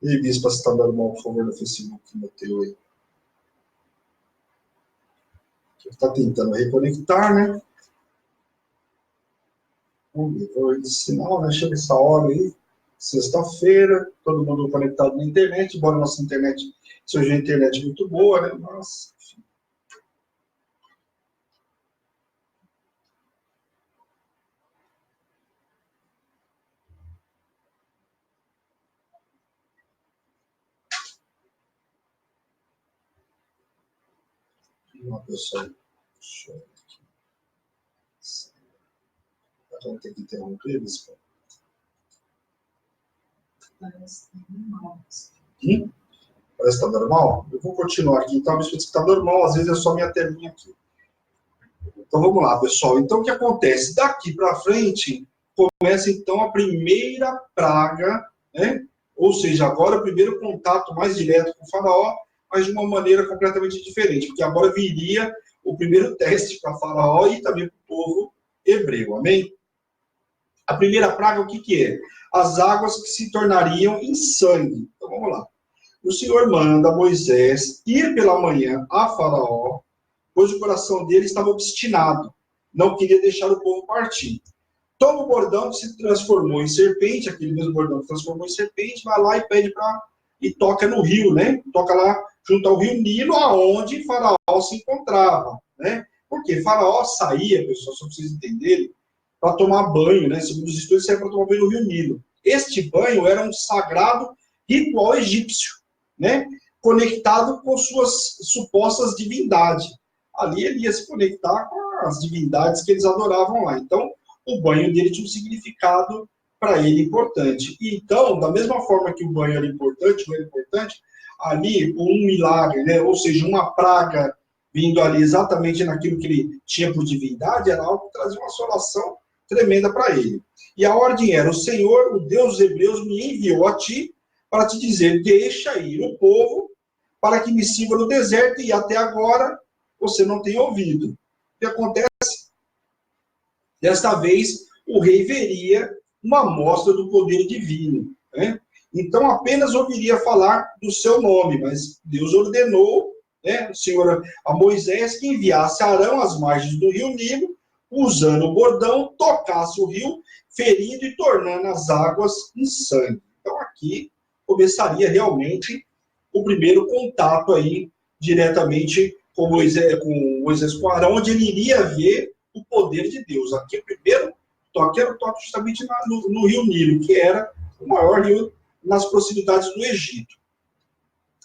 E Bispa, se está dando mal, por favor, no Facebook, no teu aí. Está tentando reconectar, né? Vamos ver, foi de sinal, né? Chega essa hora aí, sexta-feira, todo mundo conectado na internet, embora a nossa internet seja uma internet muito boa, né? Mas, enfim. Uma pessoa. Deixa eu ver aqui. Vamos ter que interromper eles, pô. Parece que está normal? Eu vou continuar aqui. Então, me explica que está normal, às vezes é só minha telinha aqui. Então, vamos lá, pessoal. Então, o que acontece? Daqui para frente, começa, então, a primeira praga, né? Ou seja, agora o primeiro contato mais direto com o faraó, mas de uma maneira completamente diferente, porque agora viria o primeiro teste para faraó e também para o povo hebreu, amém? A primeira praga, o que que é? As águas que se tornariam em sangue. Então, vamos lá. O Senhor manda Moisés ir pela manhã a Faraó, pois o coração dele estava obstinado, não queria deixar o povo partir. Toma o bordão que se transformou em serpente, aquele mesmo bordão que se transformou em serpente, vai lá e pede para... e toca no rio, né? Toca lá junto ao rio Nilo, aonde Faraó se encontrava, né? Porque Faraó saía, pessoal, só para vocês entenderem, para tomar banho, né? Segundo os estudos, saía para tomar banho no rio Nilo. Este banho era um sagrado ritual egípcio, né? Conectado com suas supostas divindades. Ali ele ia se conectar com as divindades que eles adoravam lá. Então, o banho dele tinha um significado para ele importante. E então, da mesma forma que o banho era importante, ali um milagre, né? Ou seja, uma praga vindo ali exatamente naquilo que ele tinha por divindade, era algo que trazia uma assolação tremenda para ele. E a ordem era: o Senhor, o Deus dos Hebreus, me enviou a ti para te dizer, deixa ir o povo para que me sirva no deserto, e até agora você não tem ouvido. O que acontece? Desta vez, o rei veria uma amostra do poder divino, né? Então, apenas ouviria falar do seu nome, mas Deus ordenou, né, o Senhor, a Moisés que enviasse Arão às margens do rio Nilo, usando o bordão, tocasse o rio, ferindo e tornando as águas em sangue. Então, aqui começaria realmente o primeiro contato aí, diretamente com Moisés com Arão, onde ele iria ver o poder de Deus. Aqui o primeiro toque era o toque justamente no rio Nilo, que era o maior rio nas proximidades do Egito.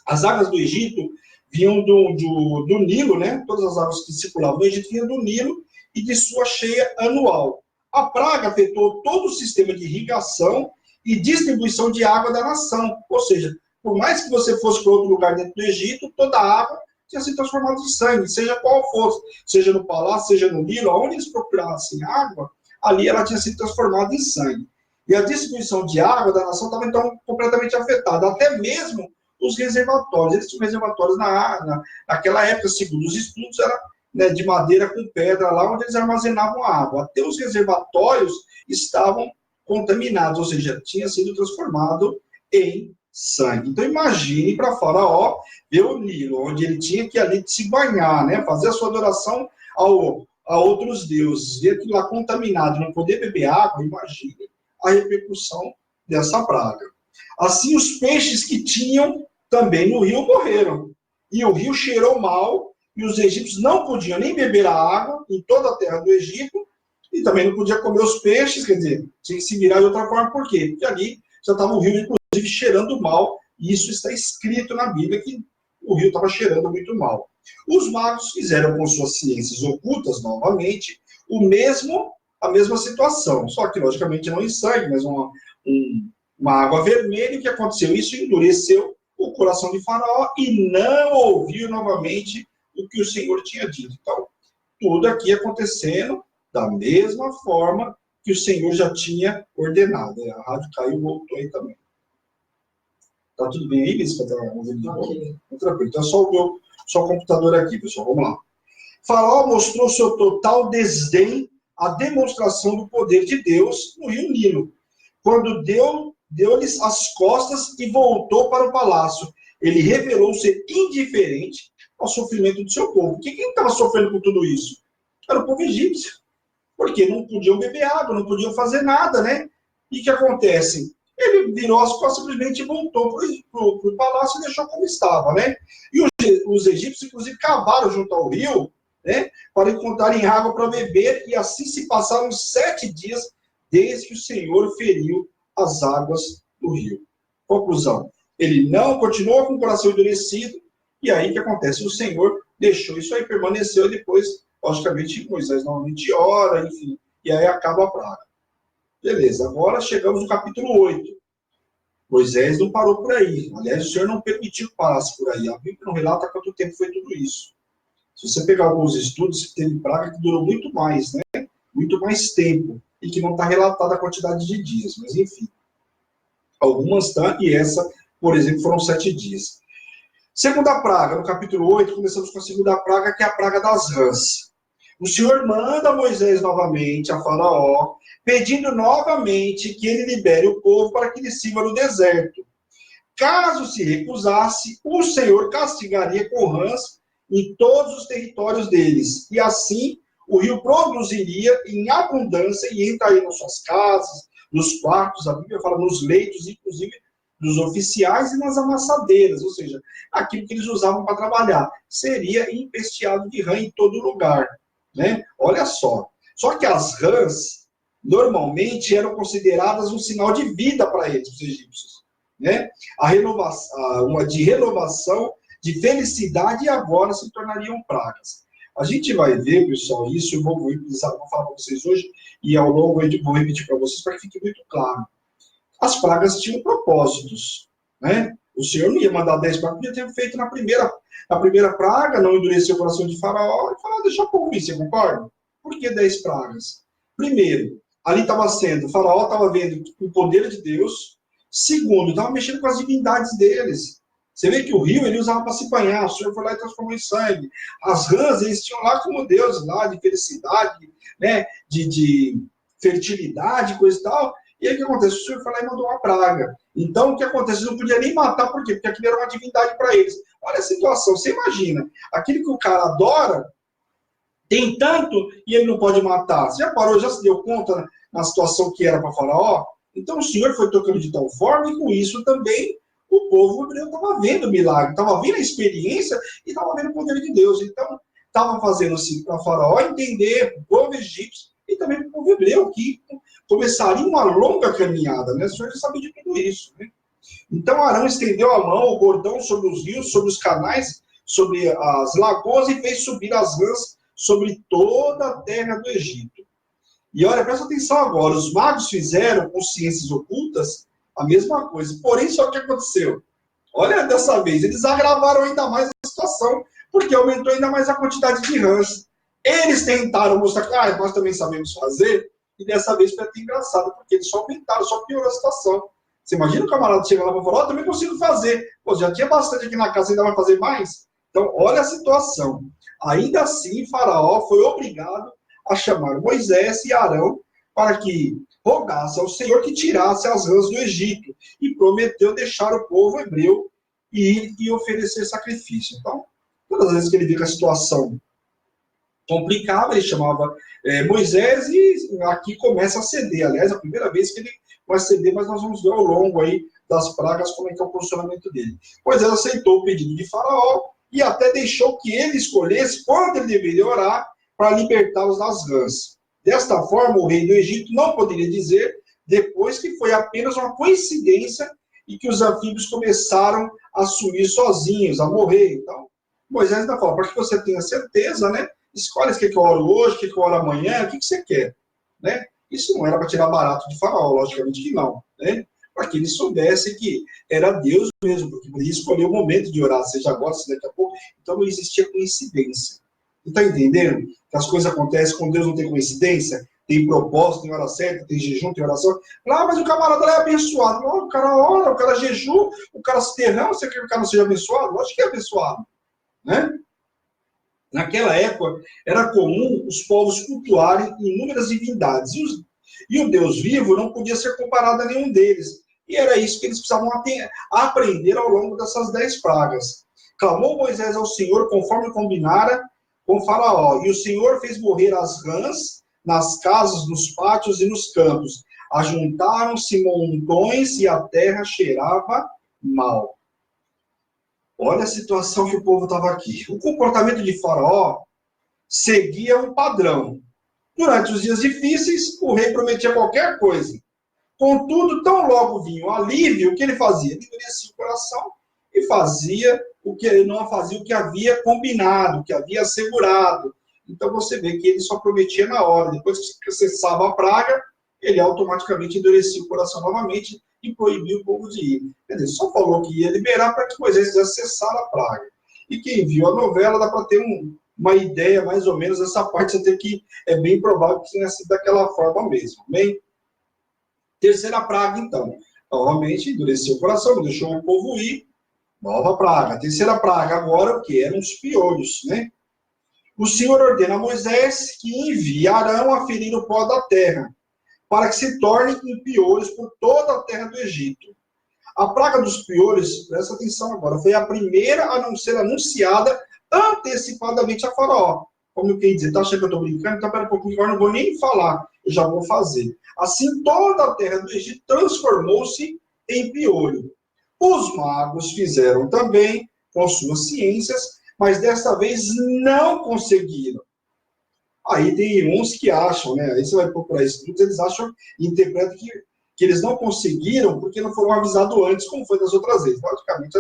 As águas do Egito vinham do Nilo, né? Todas as águas que circulavam no Egito vinham do Nilo e de sua cheia anual. A praga afetou todo o sistema de irrigação e distribuição de água da nação. Ou seja, por mais que você fosse para outro lugar dentro do Egito, toda a água tinha se transformado em sangue, seja qual fosse, seja no palácio, seja no Nilo, onde eles procurassem água, ali ela tinha sido transformada em sangue. E a distribuição de água da nação estava, então, completamente afetada. Até mesmo os reservatórios. Eles tinham reservatórios naquela época, segundo os estudos, era, né, de madeira com pedra, lá onde eles armazenavam a água. Até os reservatórios estavam contaminados, ou seja, tinha sido transformado em sangue. Então, imagine para Faraó ver o Nilo, onde ele tinha que ali se banhar, né, fazer a sua adoração a outros deuses, ver aquilo lá contaminado, não poder beber água. Imagine a repercussão dessa praga. Assim, os peixes que tinham também no rio morreram. E o rio cheirou mal, e os egípcios não podiam nem beber a água em toda a terra do Egito, e também não podiam comer os peixes, quer dizer, tinha que se virar de outra forma. Por quê? Porque ali já estava o rio, inclusive, inclusive cheirando mal, e isso está escrito na Bíblia, que o rio estava cheirando muito mal. Os magos fizeram com suas ciências ocultas, novamente, a mesma situação, só que, logicamente, não em sangue, mas uma água vermelha. O que aconteceu? Isso endureceu o coração de Faraó e não ouviu novamente o que o Senhor tinha dito. Então, tudo aqui acontecendo da mesma forma que o Senhor já tinha ordenado. A rádio caiu e voltou aí também. Tá tudo bem aí, Liz? Tá ouvindo de novo? Tranquilo. Então, só o computador aqui, pessoal. Vamos lá. Faraó mostrou seu total desdém à demonstração do poder de Deus no rio Nilo, quando deu-lhes as costas e voltou para o palácio. Ele revelou ser indiferente ao sofrimento do seu povo. Quem estava sofrendo com tudo isso? Era o povo egípcio. Porque não podiam beber água, não podiam fazer nada, né? E o que acontece? Ele virou as costas, simplesmente voltou para o palácio e deixou como estava, né? E os egípcios, inclusive, cavaram junto ao rio, né? Para encontrarem água para beber, e assim se passaram 7 dias desde que o Senhor feriu as águas do rio. Conclusão, ele não continuou com o coração endurecido, e aí o que acontece? O Senhor deixou isso aí, permaneceu, e depois, logicamente, Moisés novamente ora, enfim, e aí acaba a praga. Beleza, agora chegamos no capítulo 8. Moisés não parou por aí. Aliás, o Senhor não permitiu que parasse por aí. A Bíblia não relata quanto tempo foi tudo isso. Se você pegar alguns estudos, teve praga que durou muito mais, né? Muito mais tempo. E que não está relatada a quantidade de dias. Mas, enfim. Algumas estão, e essa, por exemplo, foram 7 dias. Segunda praga, no capítulo 8, começamos com a segunda praga, que é a praga das rãs. O Senhor manda Moisés novamente a Faraó, pedindo novamente que ele libere o povo para que ele sirva no deserto. Caso se recusasse, o Senhor castigaria com rãs em todos os territórios deles. E assim o rio produziria em abundância e entraria nas suas casas, nos quartos, a Bíblia fala nos leitos, inclusive dos oficiais e nas amassadeiras, ou seja, aquilo que eles usavam para trabalhar. Seria empesteado de rã em todo lugar. Né? Olha só. Só que as rãs, normalmente, eram consideradas um sinal de vida para eles, os egípcios. Né? Uma de renovação, de felicidade, e agora se tornariam pragas. A gente vai ver, pessoal, isso eu vou falar para vocês hoje, e ao longo eu vou repetir para vocês para que fique muito claro. As pragas tinham propósitos. Né? O Senhor não ia mandar 10 pragas, podia ter feito na primeira praga, não endureceu o coração de Faraó, e falar, deixa o povo ir, você concorda? Por que 10 pragas? Primeiro, ali estava sendo, o Faraó estava vendo o poder de Deus. Segundo, estava mexendo com as divindades deles. Você vê que o rio ele usava para se banhar, o Senhor foi lá e transformou em sangue. As rãs, eles tinham lá como deuses, lá, de felicidade, né, de fertilidade, coisa e tal. E aí o que acontece? O Senhor foi lá e mandou uma praga. Então, o que acontece? Eles não podia nem matar, por quê? Porque aquilo era uma divindade para eles. Olha a situação, você imagina, aquilo que o cara adora, tem tanto, e ele não pode matar. Você já parou, já se deu conta na situação que era para Faraó? Então, o Senhor foi tocando de tal forma, e com isso também, o povo hebreu estava vendo o milagre, estava vendo a experiência, e estava vendo o poder de Deus. Então, estava fazendo assim para Faraó entender, o povo egípcio, e também para o povo hebreu, que começaria uma longa caminhada, né? O Senhor já sabia de tudo isso, né? Então Arão estendeu a mão, o bordão sobre os rios, sobre os canais, sobre as lagoas, e fez subir as rãs sobre toda a terra do Egito. E olha, presta atenção agora, os magos fizeram com ciências ocultas a mesma coisa, porém só que aconteceu. Olha, dessa vez, eles agravaram ainda mais a situação, porque aumentou ainda mais a quantidade de rãs. Eles tentaram mostrar que nós também sabemos fazer, e dessa vez foi até engraçado, porque eles só aumentaram, só piorou a situação. Você imagina o camarada chega lá e falar, também consigo fazer. Pô, já tinha bastante aqui na casa, ainda vai fazer mais? Então, olha a situação. Ainda assim, Faraó foi obrigado a chamar Moisés e Arão para que rogasse ao Senhor que tirasse as rãs do Egito, e prometeu deixar o povo hebreu ir e oferecer sacrifício. Então, todas as vezes que ele viu que a situação complicava, ele chamava Moisés, e aqui começa a ceder. Aliás, a primeira vez que ele vai ceder, mas nós vamos ver ao longo aí das pragas como é que é o posicionamento dele. Moisés aceitou o pedido de Faraó e até deixou que ele escolhesse quando ele deveria orar para libertá-los das rãs. Desta forma, o rei do Egito não poderia dizer depois que foi apenas uma coincidência e que os anfíbios começaram a sumir sozinhos, a morrer. Então, Moisés ainda fala, para que você tenha certeza, né? Escolhe o que eu oro hoje, o que eu oro amanhã, o que você quer, né? Isso não era para tirar barato de Faraó, logicamente que não, né? Para que ele soubesse que era Deus mesmo, porque ele escolheu o momento de orar, seja agora, seja daqui a pouco. Então não existia coincidência. Está entendendo? Que as coisas acontecem com Deus, não tem coincidência, tem propósito, tem hora certa, tem jejum, tem oração. Mas o camarada lá é abençoado. Não, o cara ora, o cara jejum, o cara se derrama, você quer que o cara não seja abençoado? Lógico que é abençoado, né? Naquela época, era comum os povos cultuarem inúmeras divindades. E o Deus vivo não podia ser comparado a nenhum deles. E era isso que eles precisavam aprender ao longo dessas 10 pragas. Clamou Moisés ao Senhor, conforme combinara com Faraó. E o Senhor fez morrer as rãs nas casas, nos pátios e nos campos. Ajuntaram-se montões e a terra cheirava mal. Olha a situação que o povo estava aqui. O comportamento de Faraó seguia um padrão. Durante os dias difíceis, o rei prometia qualquer coisa. Contudo, tão logo vinha o alívio, o que ele fazia? Ele endurecia o coração e fazia o que ele não fazia, o que havia combinado, o que havia assegurado. Então você vê que ele só prometia na hora. Depois que cessava a praga, ele automaticamente endurecia o coração novamente e proibiu o povo de ir. Quer dizer, só falou que ia liberar para que Moisés quisesse cessar a praga. E quem viu a novela dá para ter uma ideia mais ou menos dessa parte, até que é bem provável que tenha sido daquela forma mesmo. Bem? Terceira praga, então. Novamente, endureceu o coração, não deixou o povo ir. Nova praga. Terceira praga, agora, o que? Eram os piolhos, né? O Senhor ordena a Moisés que envie Arão a ferir o pó da terra, para que se torne em piolhos por toda a terra do Egito. A praga dos piolhos, presta atenção agora, foi a primeira a não ser anunciada antecipadamente a Faraó. Como quem diz, tá achando que eu estou brincando? Então, pera um pouquinho, agora não vou nem falar, eu já vou fazer. Assim, toda a terra do Egito transformou-se em piolho. Os magos fizeram também, com suas ciências, mas dessa vez não conseguiram. Aí tem uns que acham, né? Aí você vai procurar estudos, eles acham e interpretam que eles não conseguiram porque não foram avisados antes, como foi das outras vezes. Logicamente,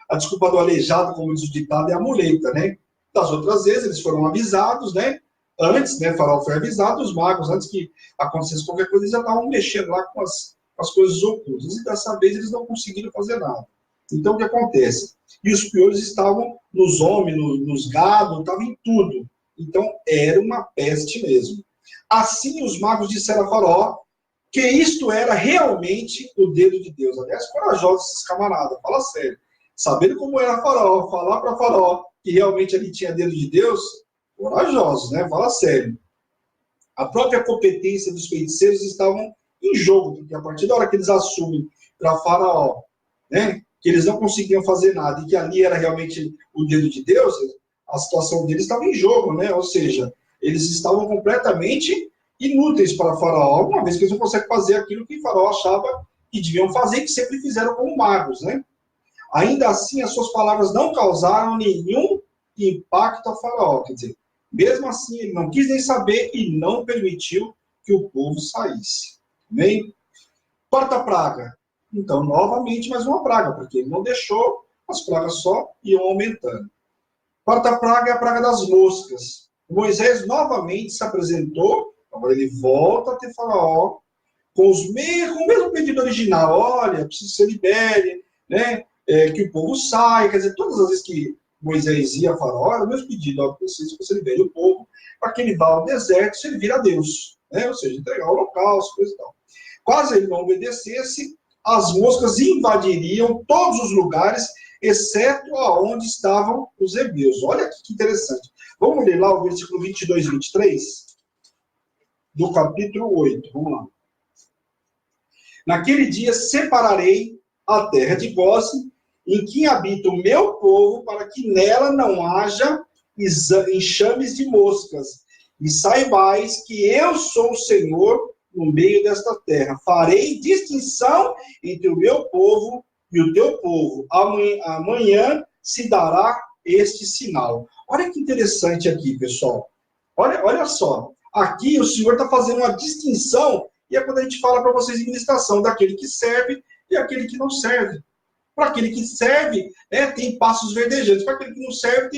a desculpa do aleijado, como diz o ditado, é a muleta, né? Das outras vezes, eles foram avisados, né? Antes, né? Faraó foi avisado, os magos, antes que acontecesse qualquer coisa, eles já estavam mexendo lá com as coisas ocultas. E dessa vez eles não conseguiram fazer nada. Então, o que acontece? E os piolhos estavam nos homens, nos gados, estavam em tudo. Então, era uma peste mesmo. Assim, os magos disseram a Faraó que isto era realmente o dedo de Deus. Aliás, corajosos esses camaradas, fala sério. Sabendo como era Faraó, falar para Faraó que realmente ali tinha dedo de Deus, corajosos, né? Fala sério. A própria competência dos feiticeiros estavam em jogo, porque a partir da hora que eles assumem para Faraó, né, que eles não conseguiam fazer nada e que ali era realmente o dedo de Deus, a situação deles estava em jogo, né? Ou seja, eles estavam completamente inúteis para Faraó, uma vez que eles não conseguem fazer aquilo que Faraó achava que deviam fazer e que sempre fizeram como magos, né? Ainda assim, as suas palavras não causaram nenhum impacto a Faraó, quer dizer, mesmo assim, ele não quis nem saber e não permitiu que o povo saísse. Amém? Quarta praga. Então, novamente, mais uma praga, porque ele não deixou, as pragas só iam aumentando. Quarta praga é a praga das moscas. Moisés novamente se apresentou, agora ele volta a ter Faraó, com o mesmo pedido original. Olha, preciso que você libere, né? Que o povo saia. Quer dizer, todas as vezes que Moisés ia a Faraó, era o mesmo pedido. Ó, preciso que você libere o povo para que ele vá ao deserto e servir a Deus. Né? Ou seja, entregar o holocausto, coisa e tal. Caso ele não obedecesse, as moscas invadiriam todos os lugares, exceto aonde estavam os hebreus. Olha que interessante. Vamos ler lá o versículo 22 e 23 do capítulo 8. Vamos lá. Naquele dia separarei a terra de Gósen, em que habita o meu povo, para que nela não haja enxames de moscas. E saibais que eu sou o Senhor no meio desta terra. Farei distinção entre o meu povo e o teu povo. Amanhã se dará este sinal. Olha que interessante aqui, pessoal. Olha só. Aqui o Senhor está fazendo uma distinção, e é quando a gente fala para vocês em ministração, daquele que serve e aquele que não serve. Para aquele que serve, tem pastos verdejantes. Para aquele que não serve,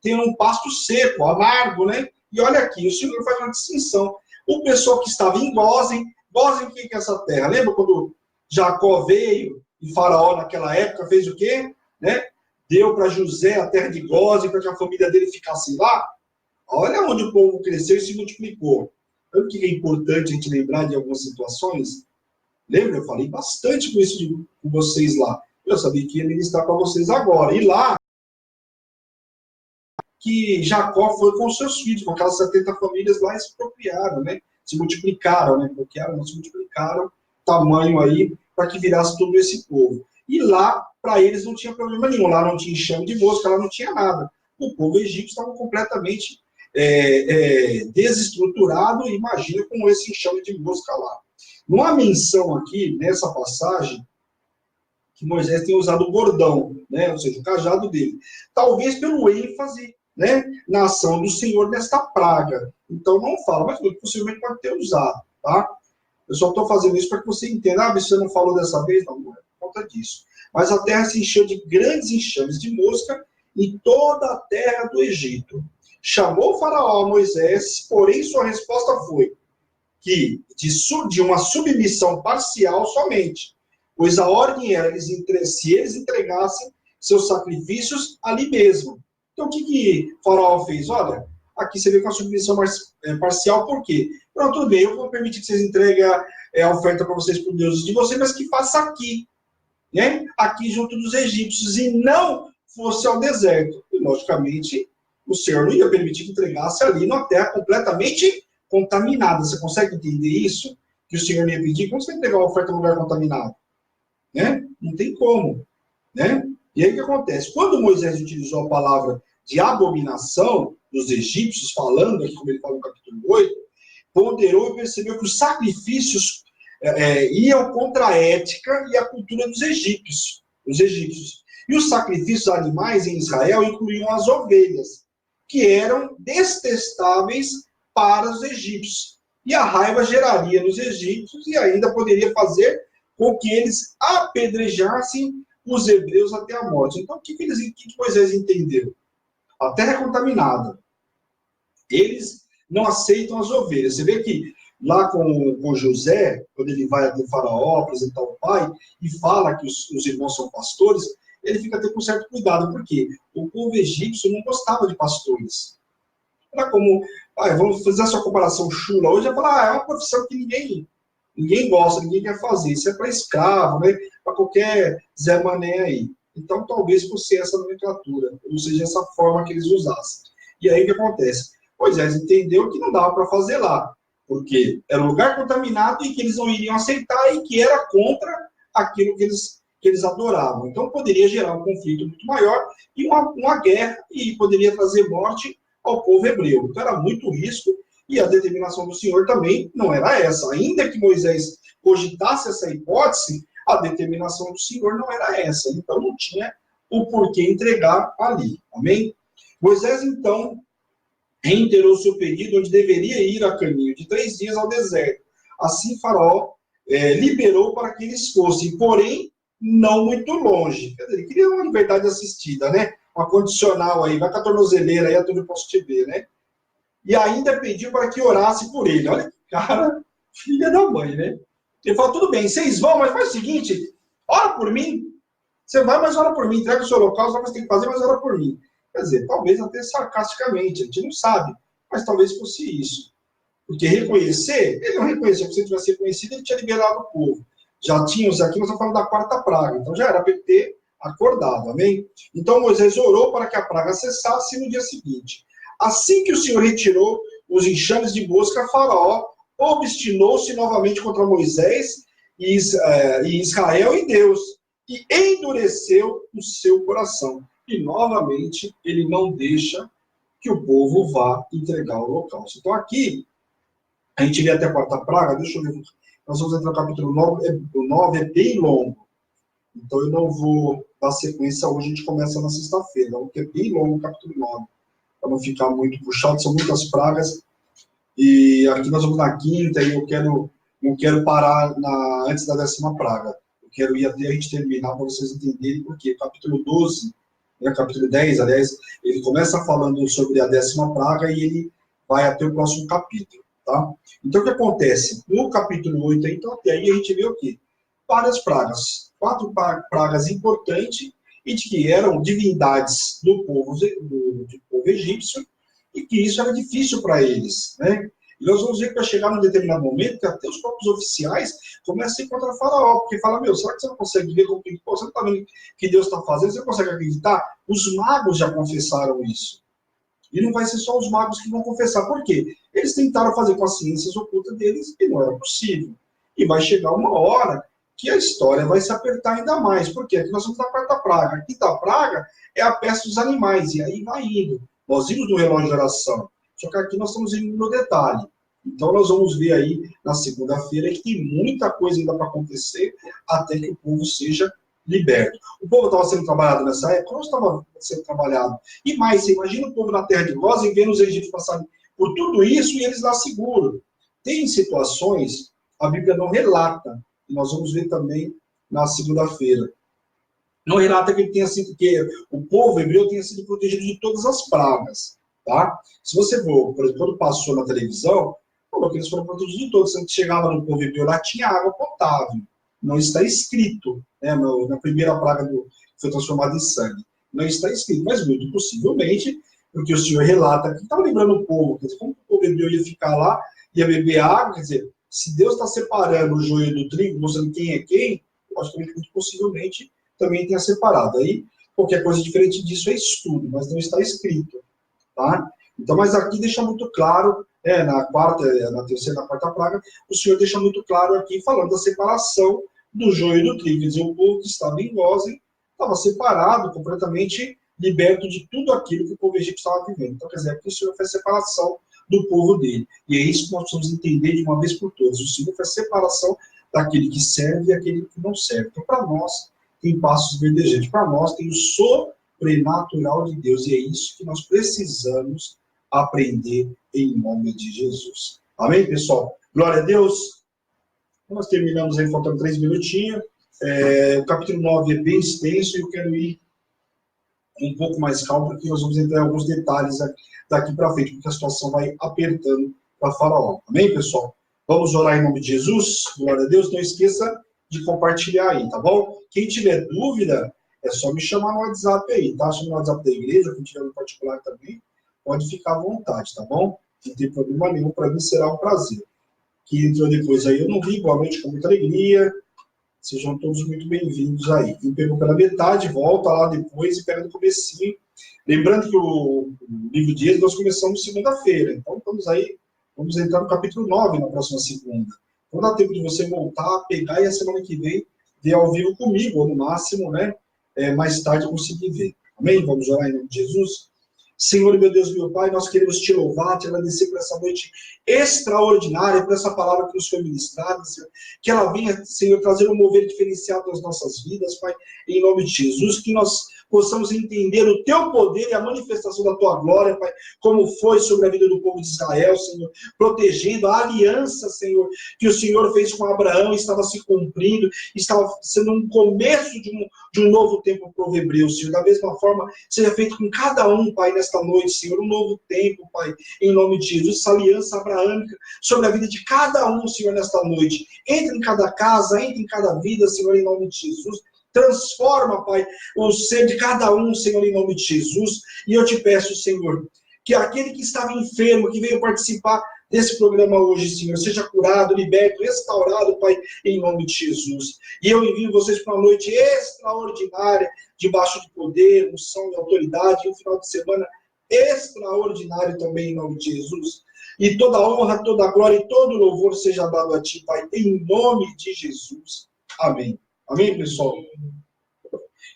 tem um pasto seco, amargo, né? E olha aqui, o Senhor faz uma distinção. O pessoal que estava em Gósen, o que é essa terra? Lembra quando Jacó veio e Faraó naquela época fez o quê? Né? Deu para José a terra de Gósen para que a família dele ficasse lá. Olha onde o povo cresceu e se multiplicou. Sabe o que é importante a gente lembrar de algumas situações? Lembra? Eu falei bastante com isso com vocês lá. Eu sabia que ia ministrar para vocês agora. E lá, que Jacó foi com seus filhos, com aquelas 70 famílias lá, e se apropriaram, né? Se multiplicaram, né? Se multiplicaram, tamanho aí, para que virasse todo esse povo. E lá, para eles, não tinha problema nenhum. Lá não tinha enxame de mosca, lá não tinha nada. O povo egípcio estava completamente desestruturado, imagina com esse enxame de mosca lá. Não há menção aqui, nessa passagem, que Moisés tem usado o bordão, né? Ou seja, o cajado dele. Talvez pelo ênfase, né, na ação do Senhor nesta praga. Então não fala, mas possivelmente pode ter usado, tá? Eu só estou fazendo isso para que você entenda. Você não falou dessa vez? Não, não é por conta disso. Mas a terra se encheu de grandes enxames de mosca em toda a terra do Egito. Chamou o Faraó a Moisés, porém sua resposta foi que de uma submissão parcial somente, pois a ordem era se eles entregassem seus sacrifícios ali mesmo. Então o que Faraó fez? Olha, aqui você vê com a submissão parcial, por quê? Pronto, tudo bem, eu vou permitir que vocês entreguem a oferta para vocês, para os deuses de vocês, mas que faça aqui, né? Aqui junto dos egípcios, e não fosse ao deserto. E, logicamente, o Senhor não ia permitir que entregasse ali numa terra completamente contaminada. Você consegue entender isso? Que o Senhor ia pedir? Como você vai entregar uma oferta num lugar contaminado? Né? Não tem como. Né? E aí o que acontece? Quando Moisés utilizou a palavra de abominação dos egípcios, falando aqui, como ele fala no capítulo 8, ponderou e percebeu que os sacrifícios iam contra a ética e a cultura dos egípcios. E os sacrifícios animais em Israel incluíam as ovelhas, que eram detestáveis para os egípcios. E a raiva geraria nos egípcios e ainda poderia fazer com que eles apedrejassem os hebreus até a morte. Então, o que Moisés entendeu? A terra é contaminada. Eles não aceitam as ovelhas. Você vê que lá com José, quando ele vai até o Faraó apresentar o pai e fala que os irmãos são pastores, ele fica até com certo cuidado, porque o povo egípcio não gostava de pastores. Era como, vamos fazer essa comparação chula hoje, é falar, é uma profissão que ninguém gosta, ninguém quer fazer. Isso é para escravo, né? Para qualquer Zé Mané aí. Então, talvez fosse essa nomenclatura, ou seja, essa forma que eles usassem. E aí o que acontece? Moisés entendeu que não dava para fazer lá, porque era um lugar contaminado e que eles não iriam aceitar e que era contra aquilo que eles adoravam. Então, poderia gerar um conflito muito maior e uma guerra, e poderia trazer morte ao povo hebreu. Então, era muito risco, e a determinação do Senhor também não era essa. Ainda que Moisés cogitasse essa hipótese, a determinação do Senhor não era essa. Então, não tinha o porquê entregar ali. Amém? Moisés, então, reiterou seu pedido, onde deveria ir a caminho de 3 dias ao deserto. Assim, Faraó liberou para que eles fossem, porém, não muito longe. Quer dizer, ele queria uma liberdade assistida, né? Uma condicional aí, vai com a tornozeleira aí, a tudo posso te ver, né? E ainda pediu para que orasse por ele. Olha que cara, filha da mãe, né? Ele falou, tudo bem, vocês vão, mas faz o seguinte, ora por mim. Você vai, mas ora por mim. Entrega o seu local, só que você tem que fazer, mas ora por mim. Quer dizer, talvez até sarcasticamente, a gente não sabe, mas talvez fosse isso. Porque reconhecer, ele não reconheceu, porque se ele tivesse reconhecido, ele tinha liberado o povo. Já tínhamos aqui, nós estamos falando da 4ª praga, então já era para ele ter acordado, amém? Então Moisés orou para que a praga cessasse no dia seguinte. Assim que o Senhor retirou os enxames de mosca, Faraó obstinou-se novamente contra Moisés e Israel e Deus, e endureceu o seu coração. E novamente ele não deixa que o povo vá entregar o holocausto. Então aqui, a gente vê até a 4ª praga, deixa eu ver, nós vamos entrar no capítulo 9, o 9 é bem longo, então eu não vou dar sequência hoje, a gente começa na sexta-feira, porque é bem longo o capítulo 9, para não ficar muito puxado, são muitas pragas, e aqui nós vamos na 5ª, e eu não quero parar antes da 10ª praga, eu quero ir até a gente terminar para vocês entenderem por quê. Capítulo 12, né, capítulo 10, aliás, ele começa falando sobre a 10ª praga e ele vai até o próximo capítulo, tá? Então, o que acontece? No capítulo 8, então, até aí a gente vê o quê? Várias pragas. 4 pragas importantes e de que eram divindades do povo egípcio e que isso era difícil para eles, né? E nós vamos ver que vai chegar num determinado momento que até os próprios oficiais começam a ir contra Faraó, porque fala, meu, será que você não consegue ver como que você não está vendo que Deus está fazendo? Você consegue acreditar? Os magos já confessaram isso. E não vai ser só os magos que vão confessar. Por quê? Eles tentaram fazer com as ciências ocultas deles e não era possível. E vai chegar uma hora que a história vai se apertar ainda mais. Por quê? Aqui nós vamos na 4ª praga. A 5ª praga é a peste dos animais. E aí vai indo. Nós vimos no relógio de oração. Só que aqui nós estamos indo no detalhe. Então nós vamos ver aí na segunda-feira que tem muita coisa ainda para acontecer até que o povo seja liberto. O povo estava sendo trabalhado nessa época? Não estava sendo trabalhado. E mais, você imagina o povo na terra de Goz e vendo os egípcios passarem por tudo isso e eles lá seguros. Tem situações, a Bíblia não relata, e nós vamos ver também na segunda-feira. Não relata que ele tenha sido, que o povo hebreu tenha sido protegido de todas as pragas. Tá? Se você for, por exemplo, quando passou na televisão, falou que eles foram protegidos de todos. Você chegava no povo hebreu lá, tinha água potável. Não está escrito, né, na primeira praga que foi transformada em sangue. Não está escrito, mas muito possivelmente, porque o Senhor relata que estava lembrando o povo, quer dizer, como o povo hebreu ia ficar lá, ia beber água, quer dizer, se Deus está separando o joio do trigo, mostrando quem é quem, logicamente, muito possivelmente, também tenha separado. Aí, qualquer coisa diferente disso é estudo, mas não está escrito. Tá? Então, mas aqui deixa muito claro, na 4ª, na 3ª, na 4ª praga, o Senhor deixa muito claro aqui, falando da separação do joio e do trigo. Quer dizer, o povo que estava em Gósen estava separado, completamente liberto de tudo aquilo que o povo egípcio estava vivendo. Então, quer dizer, aqui o Senhor faz separação do povo dele. E é isso que nós precisamos entender de uma vez por todas. O Senhor faz separação daquele que serve e aquele que não serve. Então, para nós, tem passos verdejantes. Para nós, tem o sobrenatural de Deus. E é isso que nós precisamos aprender em nome de Jesus. Amém, pessoal? Glória a Deus. Nós terminamos aí, faltando 3 minutinhos. O capítulo 9 é bem extenso e eu quero ir um pouco mais calmo, porque nós vamos entrar em alguns detalhes daqui para frente, porque a situação vai apertando para Faraó. Amém, pessoal? Vamos orar em nome de Jesus. Glória a Deus. Não esqueça de compartilhar aí, tá bom? Quem tiver dúvida, é só me chamar no WhatsApp aí, tá? Chama no WhatsApp da igreja, quem tiver no particular também, pode ficar à vontade, tá bom? Não tem problema nenhum, para mim será um prazer. Quem entrou depois aí, eu não vi, boa noite, com muita alegria. Sejam todos muito bem-vindos aí. Quem pegou pela metade, volta lá depois e pega no comecinho. Lembrando que o livro de Êxodo nós começamos segunda-feira, então estamos aí, vamos entrar no capítulo 9 na próxima segunda. Então dá tempo de você voltar, pegar e a semana que vem ver ao vivo comigo, ou no máximo, né, mais tarde conseguir ver. Amém? Vamos orar em nome de Jesus? Senhor, meu Deus, meu Pai, nós queremos te louvar, te agradecer por essa noite extraordinária, por essa palavra que nos foi ministrada, Senhor. Que ela venha, Senhor, trazer um mover diferenciado nas nossas vidas, Pai, em nome de Jesus. Que nós possamos entender o teu poder e a manifestação da tua glória, Pai, como foi sobre a vida do povo de Israel, Senhor, protegendo a aliança, Senhor, que o Senhor fez com Abraão, estava se cumprindo, estava sendo um começo de um novo tempo para o povo hebreu, Senhor. Da mesma forma, seja feito com cada um, Pai, nesta noite, Senhor, um novo tempo, Pai, em nome de Jesus, essa aliança abraâmica sobre a vida de cada um, Senhor, nesta noite. Entre em cada casa, entre em cada vida, Senhor, em nome de Jesus. Transforma, Pai, o ser de cada um, Senhor, em nome de Jesus. E eu te peço, Senhor, que aquele que estava enfermo, que veio participar desse programa hoje, Senhor, seja curado, liberto, restaurado, Pai, em nome de Jesus. E eu envio vocês para uma noite extraordinária, debaixo de poder, unção e autoridade, e um final de semana extraordinário também, em nome de Jesus. E toda honra, toda glória e todo louvor seja dado a Ti, Pai, em nome de Jesus. Amém. Amém, pessoal?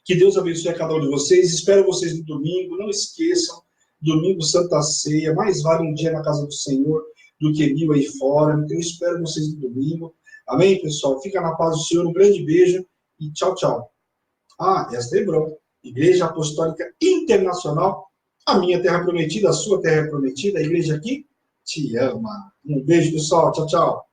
Que Deus abençoe a cada um de vocês. Espero vocês no domingo. Não esqueçam, domingo, Santa Ceia. Mais vale um dia na casa do Senhor do que 1000 aí fora. Então, eu espero vocês no domingo. Amém, pessoal? Fica na paz do Senhor. Um grande beijo e tchau, tchau. Esta é Hebron, Igreja Apostólica Internacional. A minha terra prometida, a sua terra prometida. A igreja aqui te ama. Um beijo, pessoal. Tchau, tchau.